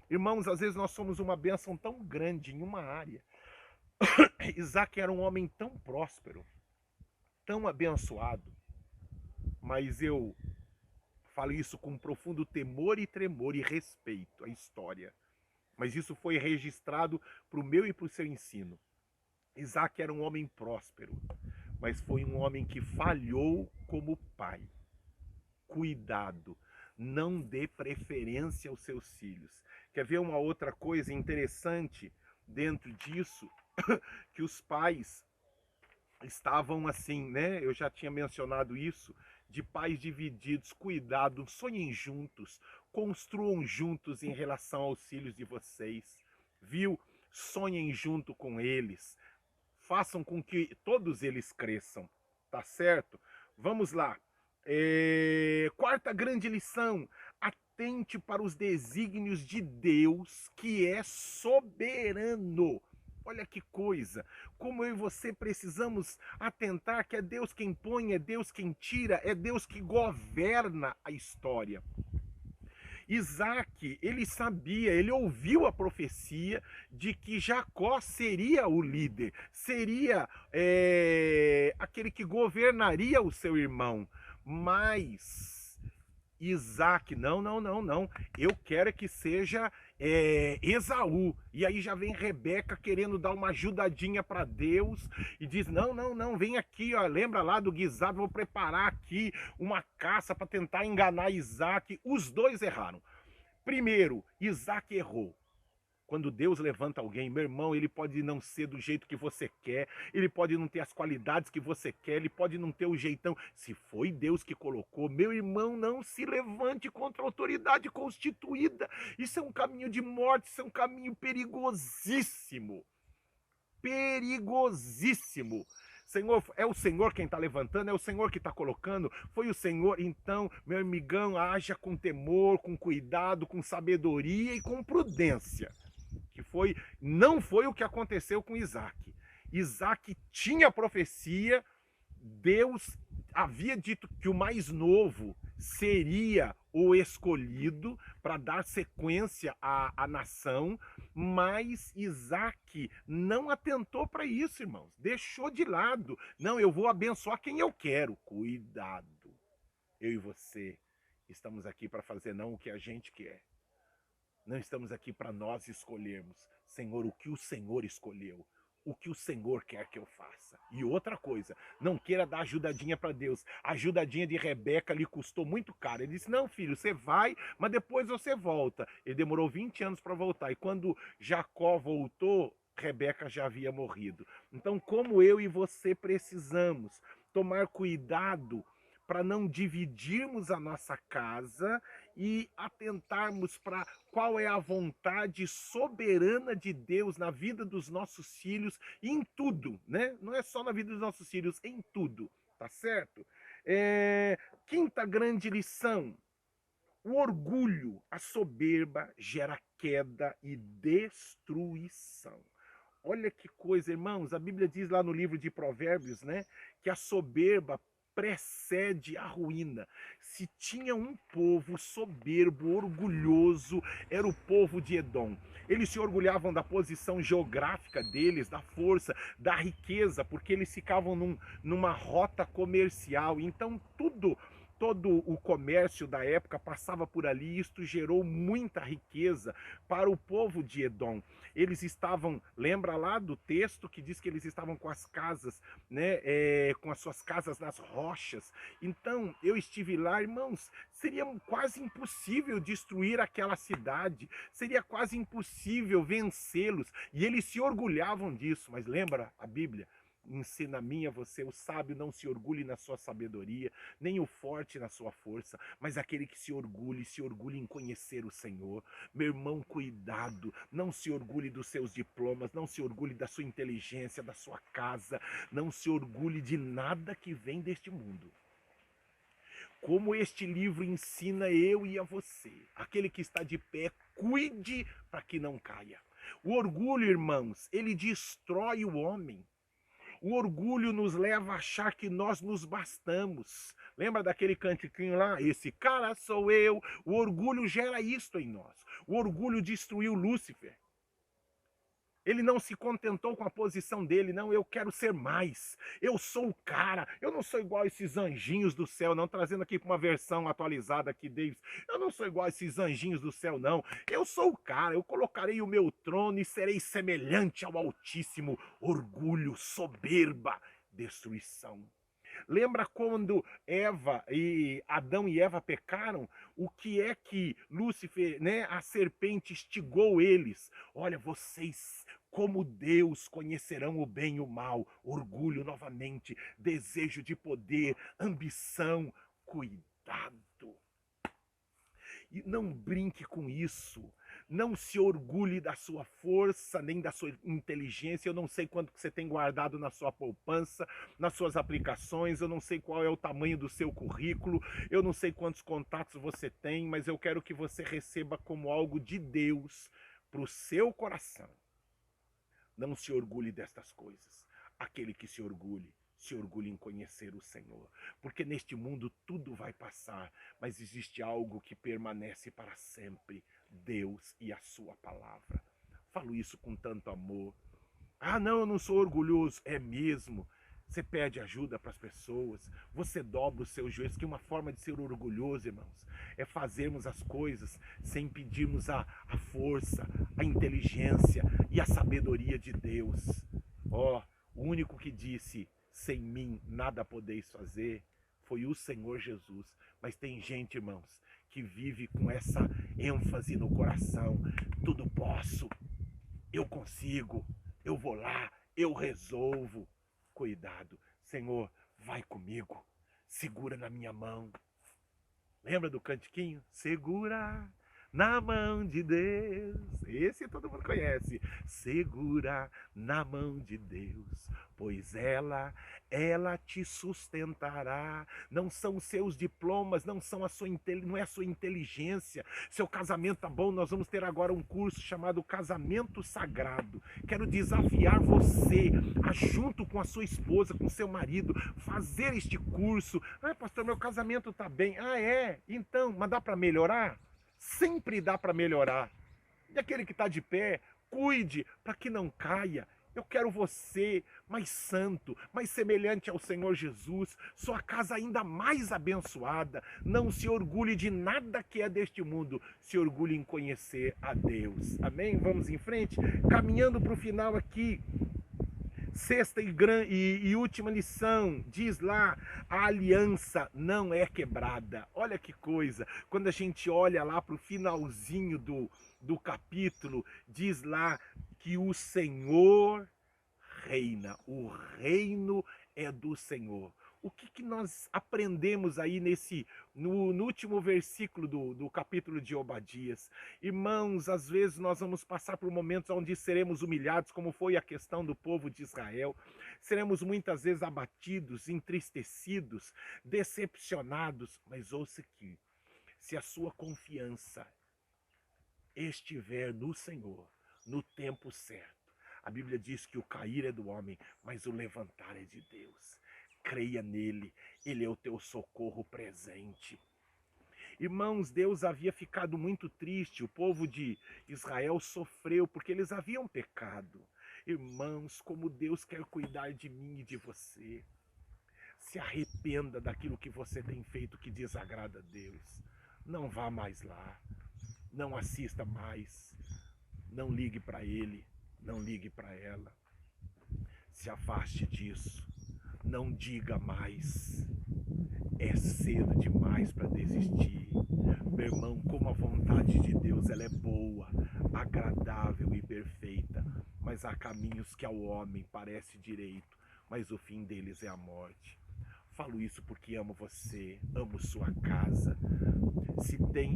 Irmãos, às vezes nós somos uma bênção tão grande em uma área. Isaac era um homem tão próspero, tão abençoado, mas eu falo isso com profundo temor e tremor e respeito à história. Mas isso foi registrado para o meu e para o seu ensino. Isaac era um homem próspero, mas foi um homem que falhou como pai. Cuidado, não dê preferência aos seus filhos. Quer ver uma outra coisa interessante dentro disso? Que os pais estavam assim, né? Eu já tinha mencionado isso, de pais divididos. Cuidado, sonhem juntos, construam juntos em relação aos filhos de vocês, viu? Sonhem junto com eles. Façam com que todos eles cresçam, tá certo? Vamos lá. Quarta grande lição: atente para os desígnios de Deus, que é soberano. Olha que coisa, como eu e você precisamos atentar que é Deus quem põe, é Deus quem tira, é Deus que governa a história. Isaac, ele sabia, ele ouviu a profecia de que Jacó seria o líder, seria aquele que governaria o seu irmão. Mas Isaac, não, eu quero que seja Esaú. E aí já vem Rebeca querendo dar uma ajudadinha para Deus e diz, não, vem aqui, ó, lembra lá do guisado, vou preparar aqui uma caça para tentar enganar Isaac. Os dois erraram. Primeiro, Isaac errou. Quando Deus levanta alguém, meu irmão, ele pode não ser do jeito que você quer, ele pode não ter as qualidades que você quer, ele pode não ter o jeitão. Se foi Deus que colocou, meu irmão, não se levante contra a autoridade constituída. Isso é um caminho de morte, isso é um caminho perigosíssimo. Perigosíssimo. Senhor, é o Senhor quem está levantando, é o Senhor que está colocando, foi o Senhor. Então, meu amigão, haja com temor, com cuidado, com sabedoria e com prudência. Que não foi o que aconteceu com Isaac. Isaac tinha profecia, Deus havia dito que o mais novo seria o escolhido para dar sequência à nação, mas Isaac não atentou para isso, irmãos. Deixou de lado. Não, eu vou abençoar quem eu quero. Cuidado. Eu e você estamos aqui para fazer não o que a gente quer. Não estamos aqui para nós escolhermos. Senhor, o que o Senhor escolheu. O que o Senhor quer que eu faça. E outra coisa, não queira dar ajudadinha para Deus. A ajudadinha de Rebeca lhe custou muito caro. Ele disse, não filho, você vai, mas depois você volta. Ele demorou 20 anos para voltar. E quando Jacó voltou, Rebeca já havia morrido. Então, como eu e você precisamos tomar cuidado para não dividirmos a nossa casa e atentarmos para qual é a vontade soberana de Deus na vida dos nossos filhos, em tudo, né? Não é só na vida dos nossos filhos, em tudo, tá certo? Quinta grande lição: o orgulho, a soberba gera queda e destruição. Olha que coisa, irmãos, a Bíblia diz lá no livro de Provérbios, né, que a soberba precede a ruína. Se tinha um povo soberbo, orgulhoso, era o povo de Edom. Eles se orgulhavam da posição geográfica deles, da força, da riqueza, porque eles ficavam numa rota comercial. Então todo o comércio da época passava por ali, e isto gerou muita riqueza para o povo de Edom. Eles estavam, lembra lá do texto que diz que eles estavam com as casas, né, com as suas casas nas rochas. Então, eu estive lá, irmãos, seria quase impossível destruir aquela cidade, seria quase impossível vencê-los, e eles se orgulhavam disso. Mas lembra a Bíblia? Ensina a mim e a você: o sábio não se orgulhe na sua sabedoria, nem o forte na sua força, mas aquele que se orgulhe em conhecer o Senhor. Meu irmão, cuidado, não se orgulhe dos seus diplomas, não se orgulhe da sua inteligência, da sua casa, não se orgulhe de nada que vem deste mundo. Como este livro ensina eu e a você, aquele que está de pé, cuide para que não caia. O orgulho, irmãos, ele destrói o homem. O orgulho nos leva a achar que nós nos bastamos. Lembra daquele cantiquinho lá? Esse cara sou eu. O orgulho gera isto em nós. O orgulho destruiu Lúcifer. Ele não se contentou com a posição dele. Não, eu quero ser mais. Eu sou o cara. Eu não sou igual a esses anjinhos do céu, não. Trazendo aqui para uma versão atualizada aqui, Davis. Eu não sou igual a esses anjinhos do céu, não. Eu sou o cara. Eu colocarei o meu trono e serei semelhante ao Altíssimo. Orgulho, soberba, destruição. Lembra quando Adão e Eva pecaram? O que é que Lúcifer, né, a serpente, instigou eles? Olha, vocês, como Deus, conhecerão o bem e o mal. Orgulho novamente, desejo de poder, ambição. Cuidado. E não brinque com isso. Não se orgulhe da sua força, nem da sua inteligência. Eu não sei quanto que você tem guardado na sua poupança, nas suas aplicações. Eu não sei qual é o tamanho do seu currículo. Eu não sei quantos contatos você tem, mas eu quero que você receba como algo de Deus para o seu coração. Não se orgulhe destas coisas. Aquele que se orgulhe em conhecer o Senhor. Porque neste mundo tudo vai passar, mas existe algo que permanece para sempre: Deus e a sua palavra. Falo isso com tanto amor. Ah, não, eu não sou orgulhoso. É mesmo. Você pede ajuda para as pessoas, você dobra os seus joelhos, que uma forma de ser orgulhoso, irmãos, é fazermos as coisas sem pedirmos a força, a inteligência e a sabedoria de Deus. O único que disse: sem mim nada podeis fazer, foi o Senhor Jesus. Mas tem gente, irmãos, que vive com essa ênfase no coração: tudo posso, eu consigo, eu vou lá, eu resolvo. Cuidado, Senhor, vai comigo, segura na minha mão. Lembra do cantiquinho? Segura na mão de Deus. Esse todo mundo conhece. Segura na mão de Deus, pois ela te sustentará. Não são os seus diplomas, não é a sua inteligência. Seu casamento tá bom, nós vamos ter agora um curso chamado Casamento Sagrado. Quero desafiar você a, junto com a sua esposa, com seu marido, fazer este curso. Ah, pastor, meu casamento tá bem. Ah, é? Então, mas dá para melhorar? Sempre dá para melhorar. E aquele que está de pé, cuide para que não caia. Eu quero você mais santo, mais semelhante ao Senhor Jesus, sua casa ainda mais abençoada. Não se orgulhe de nada que é deste mundo, se orgulhe em conhecer a Deus. Amém? Vamos em frente? Caminhando para o final aqui. Sexta e última lição, diz lá: a aliança não é quebrada. Olha que coisa, quando a gente olha lá para o finalzinho do capítulo, diz lá que o Senhor reina, o reino é do Senhor. O que nós aprendemos aí no último versículo do capítulo de Obadias? Irmãos, às vezes nós vamos passar por momentos onde seremos humilhados, como foi a questão do povo de Israel. Seremos muitas vezes abatidos, entristecidos, decepcionados. Mas ouça aqui, se a sua confiança estiver no Senhor, no tempo certo, a Bíblia diz que o cair é do homem, mas o levantar é de Deus. Creia nele, ele é o teu socorro presente. Irmãos, Deus havia ficado muito triste, o povo de Israel sofreu porque eles haviam pecado. Irmãos, como Deus quer cuidar de mim e de você. Se arrependa daquilo que você tem feito que desagrada a Deus. Não vá mais lá, não assista mais, não ligue para ele, não ligue para ela. Se afaste disso. Não diga mais. É cedo demais para desistir. Meu irmão, como a vontade de Deus ela é boa, agradável e perfeita, mas há caminhos que ao homem parece direito, mas o fim deles é a morte. Falo isso porque amo você, amo sua casa.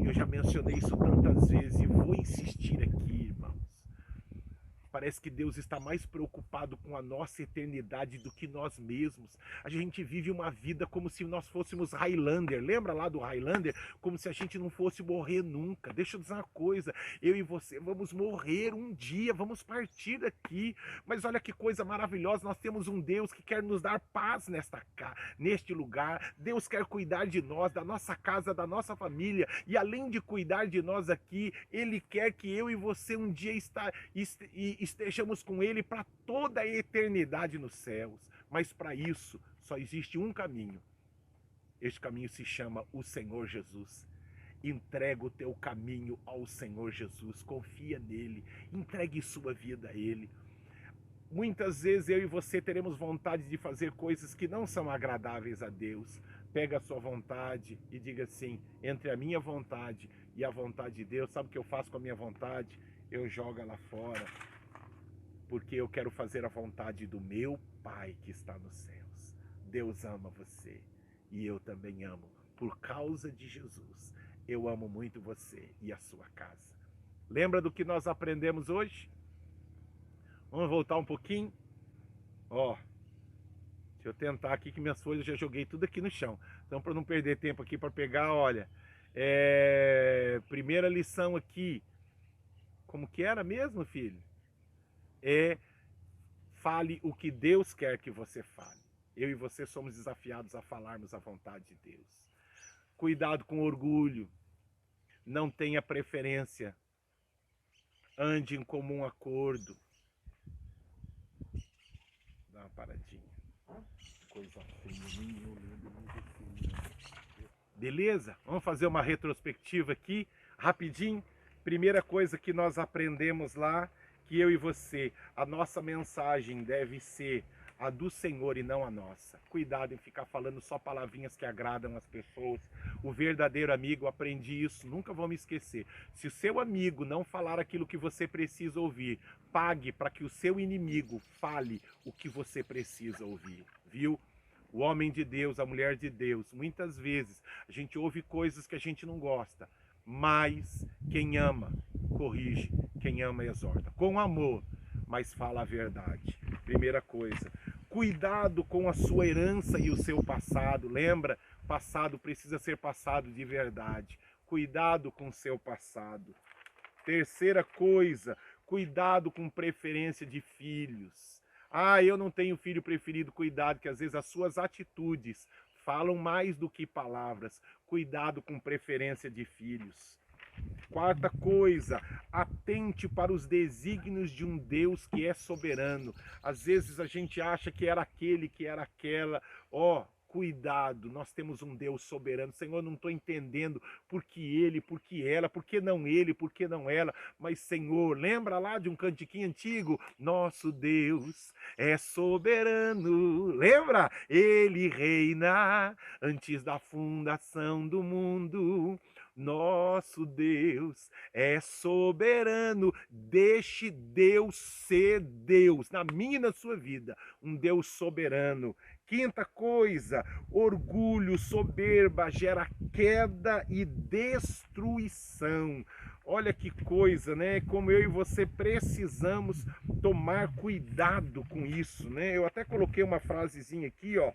Eu já mencionei isso tantas vezes e vou insistir aqui, irmãos. Parece que Deus está mais preocupado com a nossa eternidade do que nós mesmos. A gente vive uma vida como se nós fôssemos Highlander. Lembra lá do Highlander? Como se a gente não fosse morrer nunca. Deixa eu dizer uma coisa. Eu e você vamos morrer um dia, vamos partir daqui. Mas olha que coisa maravilhosa. Nós temos um Deus que quer nos dar paz neste lugar. Deus quer cuidar de nós, da nossa casa, da nossa família. E além de cuidar de nós aqui, Ele quer que eu e você um dia estejamos com Ele para toda a eternidade nos céus. Mas para isso só existe um caminho. Este caminho se chama o Senhor Jesus. Entrega o teu caminho ao Senhor Jesus, confia nele, entregue sua vida a Ele. Muitas vezes eu e você teremos vontade de fazer coisas que não são agradáveis a Deus. Pega a sua vontade e diga assim, entre a minha vontade e a vontade de Deus, sabe o que eu faço com a minha vontade? Eu jogo ela fora, porque eu quero fazer a vontade do meu Pai que está nos céus. Deus ama você e eu também amo. Por causa de Jesus, eu amo muito você e a sua casa. Lembra do que nós aprendemos hoje? Vamos voltar um pouquinho? Deixa eu tentar aqui que minhas folhas eu já joguei tudo aqui no chão. Então, para não perder tempo aqui para pegar, olha, primeira lição aqui. Como que era mesmo, filho? Fale o que Deus quer que você fale. Eu e você somos desafiados a falarmos a vontade de Deus. Cuidado com orgulho. Não tenha preferência. Ande em comum acordo. Dá uma paradinha. Coisa feia, eu lembro muito. Beleza? Vamos fazer uma retrospectiva aqui, rapidinho. Primeira coisa que nós aprendemos lá, que eu e você, a nossa mensagem deve ser a do Senhor e não a nossa. Cuidado em ficar falando só palavrinhas que agradam as pessoas. O verdadeiro amigo, aprendi isso, nunca vou me esquecer. Se o seu amigo não falar aquilo que você precisa ouvir, pague para que o seu inimigo fale o que você precisa ouvir, viu? O homem de Deus, a mulher de Deus, muitas vezes a gente ouve coisas que a gente não gosta. Mas quem ama, corrige, quem ama, exorta. Com amor, mas fala a verdade. Primeira coisa, cuidado com a sua herança e o seu passado. Lembra? Passado precisa ser passado de verdade. Cuidado com o seu passado. Terceira coisa, cuidado com preferência de filhos. Eu não tenho filho preferido. Cuidado que às vezes as suas atitudes falam mais do que palavras. Cuidado com preferência de filhos. Quarta coisa, atente para os desígnios de um Deus que é soberano. Às vezes a gente acha que era aquele, que era aquela. Cuidado, nós temos um Deus soberano. Senhor, não estou entendendo por que ele, por que ela, por que não ele, por que não ela. Mas, Senhor, lembra lá de um cantiquinho antigo? Nosso Deus é soberano. Lembra? Ele reina antes da fundação do mundo. Nosso Deus é soberano. Deixe Deus ser Deus na minha e na sua vida, um Deus soberano. Quinta coisa, orgulho, soberba gera queda e destruição. Olha que coisa, né? Como eu e você precisamos tomar cuidado com isso, né? Eu até coloquei uma frasezinha aqui, ó.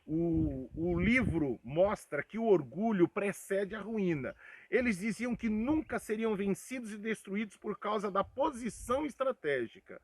O livro mostra que o orgulho precede a ruína. Eles diziam que nunca seriam vencidos e destruídos por causa da posição estratégica.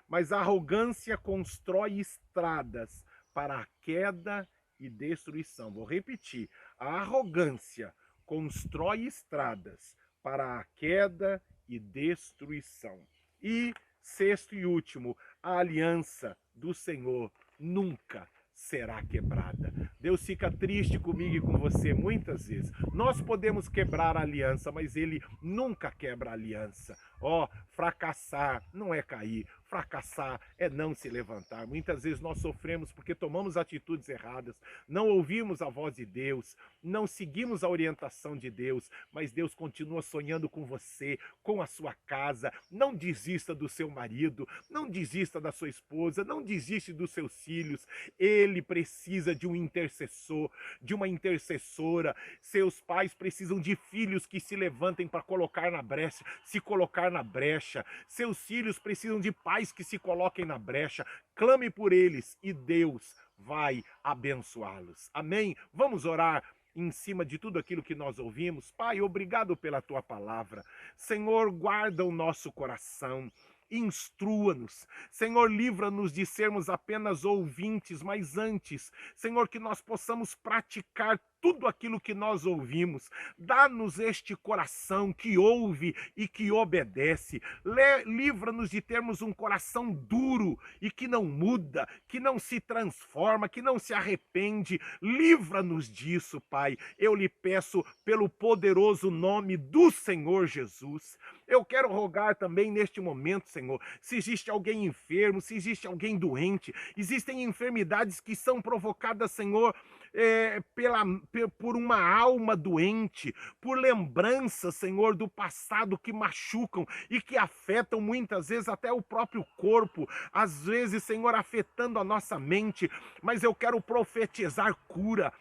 Mas a arrogância constrói estradas para a queda e destruição. Vou repetir. A arrogância constrói estradas para a queda e destruição. E, sexto e último, a aliança do Senhor nunca será quebrada. Deus fica triste comigo e com você muitas vezes. Nós podemos quebrar a aliança, mas Ele nunca quebra a aliança. Ó, fracassar não é cair. Fracassar é não se levantar. Muitas vezes nós sofremos porque tomamos atitudes erradas, não ouvimos a voz de Deus, não seguimos a orientação de Deus, mas Deus continua sonhando com você, com a sua casa. Não desista do seu marido, não desista da sua esposa, não desiste dos seus filhos. Ele precisa de um intercessor, de uma intercessora. Seus pais precisam de filhos que se levantem para colocar na brecha, se colocar na brecha. Seus filhos precisam de pais que se coloquem na brecha. Clame por eles e Deus vai abençoá-los. Amém? Vamos orar em cima de tudo aquilo que nós ouvimos. Pai, obrigado pela tua palavra. Senhor, guarda o nosso coração. Instrua-nos. Senhor, livra-nos de sermos apenas ouvintes, mas antes, Senhor, que nós possamos praticar tudo aquilo que nós ouvimos. Dá-nos este coração que ouve e que obedece. Livra-nos de termos um coração duro e que não muda, que não se transforma, que não se arrepende. Livra-nos disso, Pai. Eu lhe peço pelo poderoso nome do Senhor Jesus. Eu quero rogar também neste momento, Senhor, se existe alguém enfermo, se existe alguém doente, existem enfermidades que são provocadas, Senhor, por uma alma doente, por lembranças, Senhor, do passado que machucam e que afetam muitas vezes até o próprio corpo, às vezes, Senhor, afetando a nossa mente, mas eu quero profetizar cura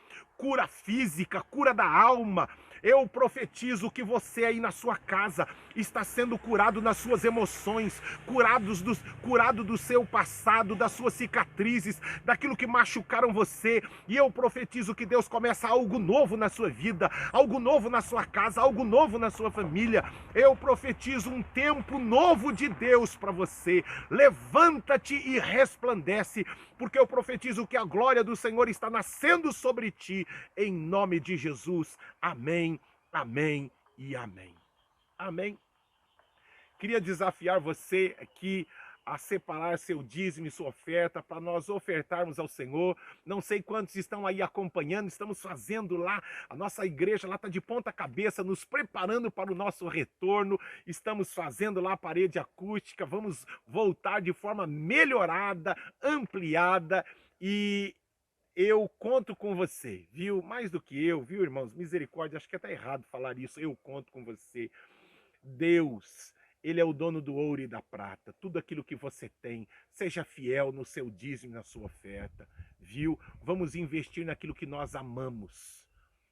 física, cura da alma. Eu profetizo que você aí na sua casa está sendo curado nas suas emoções, curado do seu passado, das suas cicatrizes, daquilo que machucaram você. E eu profetizo que Deus começa algo novo na sua vida, algo novo na sua casa, algo novo na sua família. Eu profetizo um tempo novo de Deus para você. Levanta-te e resplandece, porque eu profetizo que a glória do Senhor está nascendo sobre ti, em nome de Jesus. Amém, amém e amém. Amém. Queria desafiar você aqui a separar seu dízimo e sua oferta para nós ofertarmos ao Senhor. Não sei quantos estão aí acompanhando, estamos fazendo lá, a nossa igreja lá está de ponta cabeça, nos preparando para o nosso retorno, estamos fazendo lá a parede acústica, vamos voltar de forma melhorada, ampliada, e eu conto com você, viu? Mais do que eu, viu, irmãos? Misericórdia, acho que é até errado falar isso, eu conto com você. Deus, Ele é o dono do ouro e da prata. Tudo aquilo que você tem, seja fiel no seu dízimo e na sua oferta, viu? Vamos investir naquilo que nós amamos.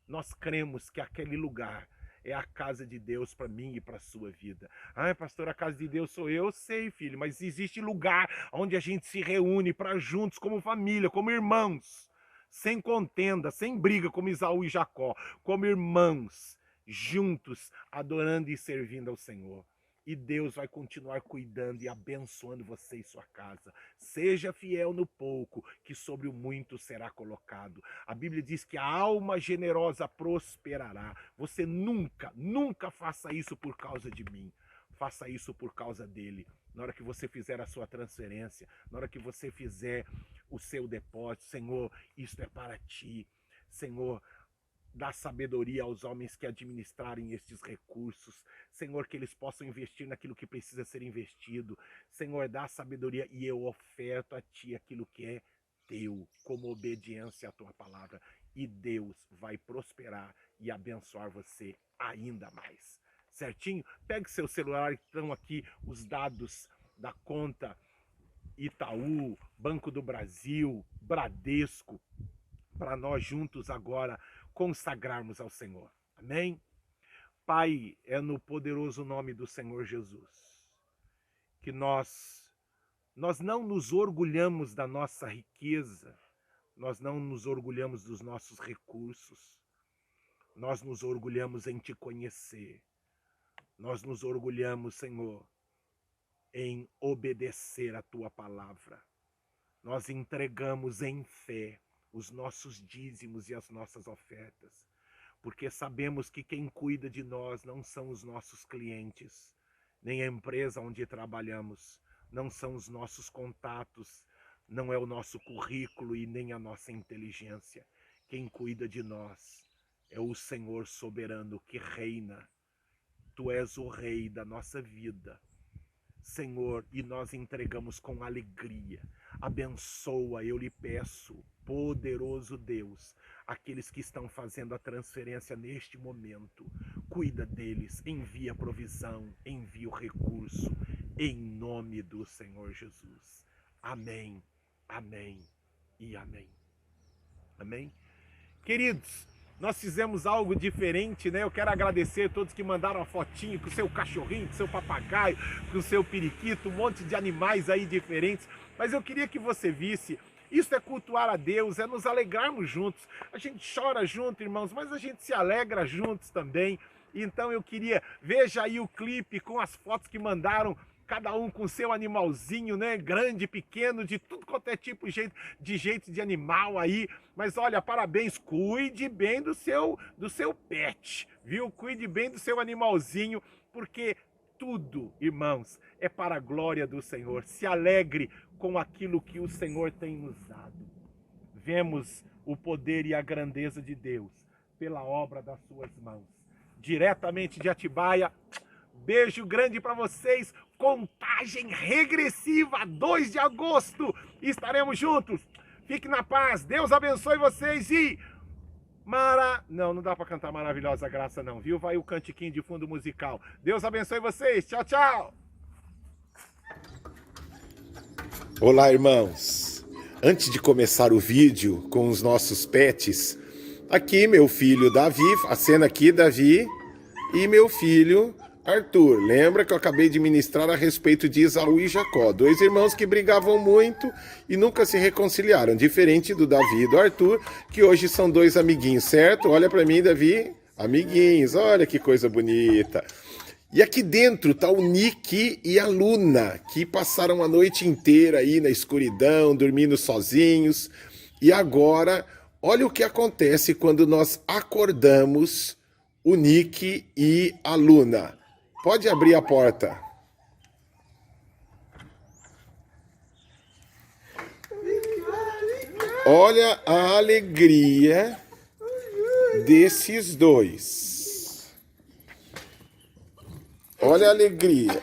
Nós cremos que aquele lugar é a casa de Deus para mim e para a sua vida. Ah, pastor, a casa de Deus sou eu? Sei, filho, mas existe lugar onde a gente se reúne para juntos, como família, como irmãos, sem contenda, sem briga, como Isaú e Jacó, como irmãos, juntos, adorando e servindo ao Senhor. E Deus vai continuar cuidando e abençoando você e sua casa. Seja fiel no pouco, que sobre o muito será colocado. A Bíblia diz que a alma generosa prosperará. Você nunca faça isso por causa de mim. Faça isso por causa dele. Na hora que você fizer a sua transferência, na hora que você fizer o seu depósito, Senhor, isto é para ti. Senhor, dá sabedoria aos homens que administrarem estes recursos. Senhor, que eles possam investir naquilo que precisa ser investido. Senhor, dá sabedoria e eu oferto a ti aquilo que é teu, como obediência à tua palavra. e Deus vai prosperar e abençoar você ainda mais. Certinho? Pegue seu celular, estão aqui os dados da conta Itaú, Banco do Brasil, Bradesco, para nós juntos agora consagrarmos ao Senhor. Amém? Pai, é no poderoso nome do Senhor Jesus que nós não nos orgulhamos da nossa riqueza, nós não nos orgulhamos dos nossos recursos, nós nos orgulhamos em Te conhecer, nós nos orgulhamos, Senhor, em obedecer a Tua palavra. Nós entregamos em fé os nossos dízimos e as nossas ofertas, porque sabemos que quem cuida de nós não são os nossos clientes, nem a empresa onde trabalhamos, não são os nossos contatos, não é o nosso currículo e nem a nossa inteligência. Quem cuida de nós é o Senhor soberano que reina. Tu és o Rei da nossa vida, Senhor, e nós entregamos com alegria. Abençoa, eu lhe peço, poderoso Deus, aqueles que estão fazendo a transferência neste momento. Cuida deles, envia provisão, envia o recurso, em nome do Senhor Jesus. Amém, amém e amém. Amém? Queridos, nós fizemos algo diferente, né? Eu quero agradecer a todos que mandaram a fotinho com o seu cachorrinho, com o seu papagaio, com o seu periquito, um monte de animais aí diferentes. Mas eu queria que você visse, isso é cultuar a Deus, é nos alegrarmos juntos. A gente chora junto, irmãos, mas a gente se alegra juntos também. Então eu queria, veja aí o clipe com as fotos que mandaram, cada um com seu animalzinho, né? Grande, pequeno, de tudo quanto é tipo de jeito de animal aí. Mas olha, parabéns, cuide bem do seu pet, viu? Cuide bem do seu animalzinho, porque tudo, irmãos, é para a glória do Senhor. Se alegre com aquilo que o Senhor tem nos dado. Vemos o poder e a grandeza de Deus pela obra das suas mãos. Diretamente de Atibaia, beijo grande para vocês. Contagem regressiva, 2 de agosto, estaremos juntos. Fique na paz, Deus abençoe vocês e... Não dá para cantar Maravilhosa Graça não, viu? Vai o cantiquinho de fundo musical. Deus abençoe vocês, tchau, tchau. Olá, irmãos. Antes de começar o vídeo com os nossos pets, aqui meu filho Davi, a cena aqui, Davi, e meu filho Arthur. Lembra que eu acabei de ministrar a respeito de Esaú e Jacó, 2 irmãos que brigavam muito e nunca se reconciliaram, diferente do Davi e do Arthur, que hoje são 2 amiguinhos, certo? Olha para mim, Davi, amiguinhos, olha que coisa bonita. E aqui dentro tá o Nick e a Luna, que passaram a noite inteira aí na escuridão, dormindo sozinhos. E agora, olha o que acontece quando nós acordamos o Nick e a Luna. Pode abrir a porta. Olha a alegria desses 2. Olha a alegria.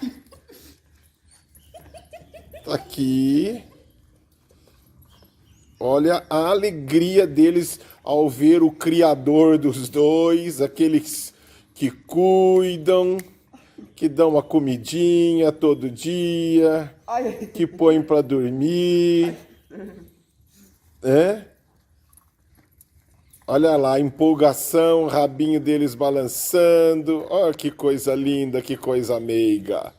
Tá aqui. Olha a alegria deles ao ver o Criador dos 2, aqueles que cuidam, que dão uma comidinha todo dia, que põem para dormir. Olha lá, a empolgação, o rabinho deles balançando. Olha que coisa linda, que coisa meiga.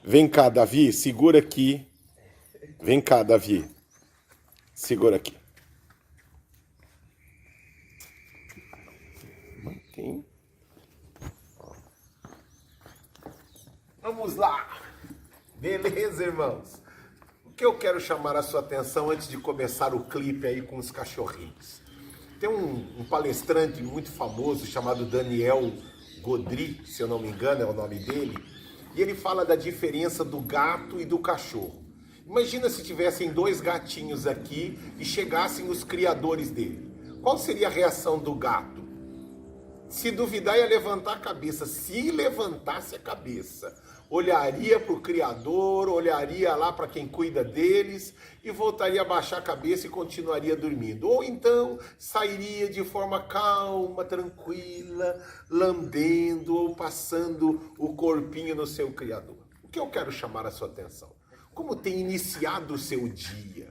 Vem cá, Davi, segura aqui. Vem cá, Davi. Segura aqui. Mantém. Vamos lá. Beleza, irmãos? O que eu quero chamar a sua atenção antes de começar o clipe aí com os cachorrinhos? Tem um palestrante muito famoso chamado Daniel Godry, se eu não me engano é o nome dele, e ele fala da diferença do gato e do cachorro. Imagina se tivessem 2 gatinhos aqui e chegassem os criadores dele. Qual seria a reação do gato? Se duvidar, ia levantar a cabeça. Se levantasse a cabeça, olharia para o Criador, olharia lá para quem cuida deles e voltaria a baixar a cabeça e continuaria dormindo. Ou então sairia de forma calma, tranquila, lambendo ou passando o corpinho no seu Criador. O que eu quero chamar a sua atenção? Como tem iniciado o seu dia?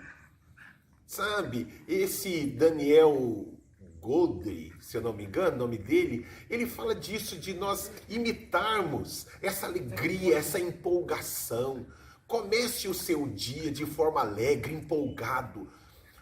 Sabe, esse Daniel Goldey, se eu não me engano, o nome dele, ele fala disso, de nós imitarmos essa alegria, essa empolgação. Comece o seu dia de forma alegre, empolgado.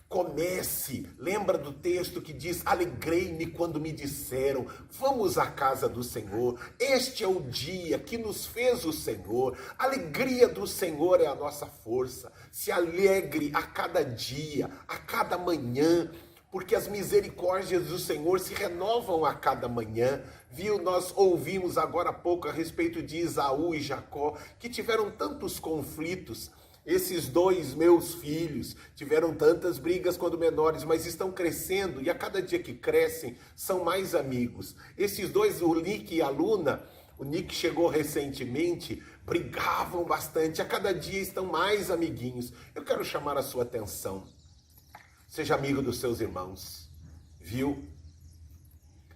Comece, lembra do texto que diz: alegrei-me quando me disseram, vamos à casa do Senhor. Este é o dia que nos fez o Senhor. A alegria do Senhor é a nossa força. Se alegre a cada dia, a cada manhã, porque as misericórdias do Senhor se renovam a cada manhã. Viu, nós ouvimos agora há pouco a respeito de Esaú e Jacó, que tiveram tantos conflitos. Esses dois meus filhos tiveram tantas brigas quando menores, mas estão crescendo e a cada dia que crescem são mais amigos. Esses dois, o Nick e a Luna, o Nick chegou recentemente, brigavam bastante, a cada dia estão mais amiguinhos. Eu quero chamar a sua atenção. Seja amigo dos seus irmãos, viu?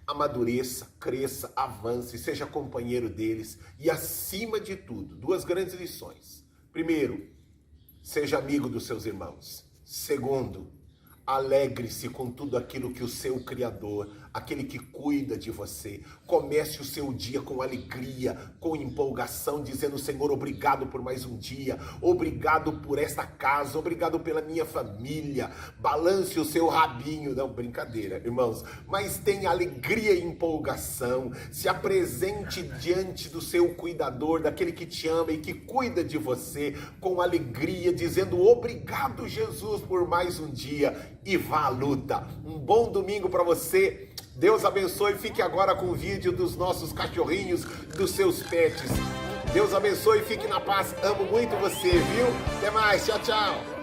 Amadureça, cresça, avance, seja companheiro deles. E acima de tudo, duas grandes lições. Primeiro, seja amigo dos seus irmãos. Segundo, alegre-se com tudo aquilo que o seu Criador, aquele que cuida de você, comece o seu dia com alegria, com empolgação, dizendo: Senhor, obrigado por mais um dia, obrigado por esta casa, obrigado pela minha família. Balance o seu rabinho, não, brincadeira, irmãos, mas tenha alegria e empolgação, se apresente diante do seu cuidador, daquele que te ama e que cuida de você, com alegria, dizendo: obrigado, Jesus, por mais um dia, e vá à luta. Um bom domingo para você. Deus abençoe. Fique agora com o vídeo dos nossos cachorrinhos, dos seus pets. Deus abençoe. Fique na paz. Amo muito você, viu? Até mais. Tchau, tchau.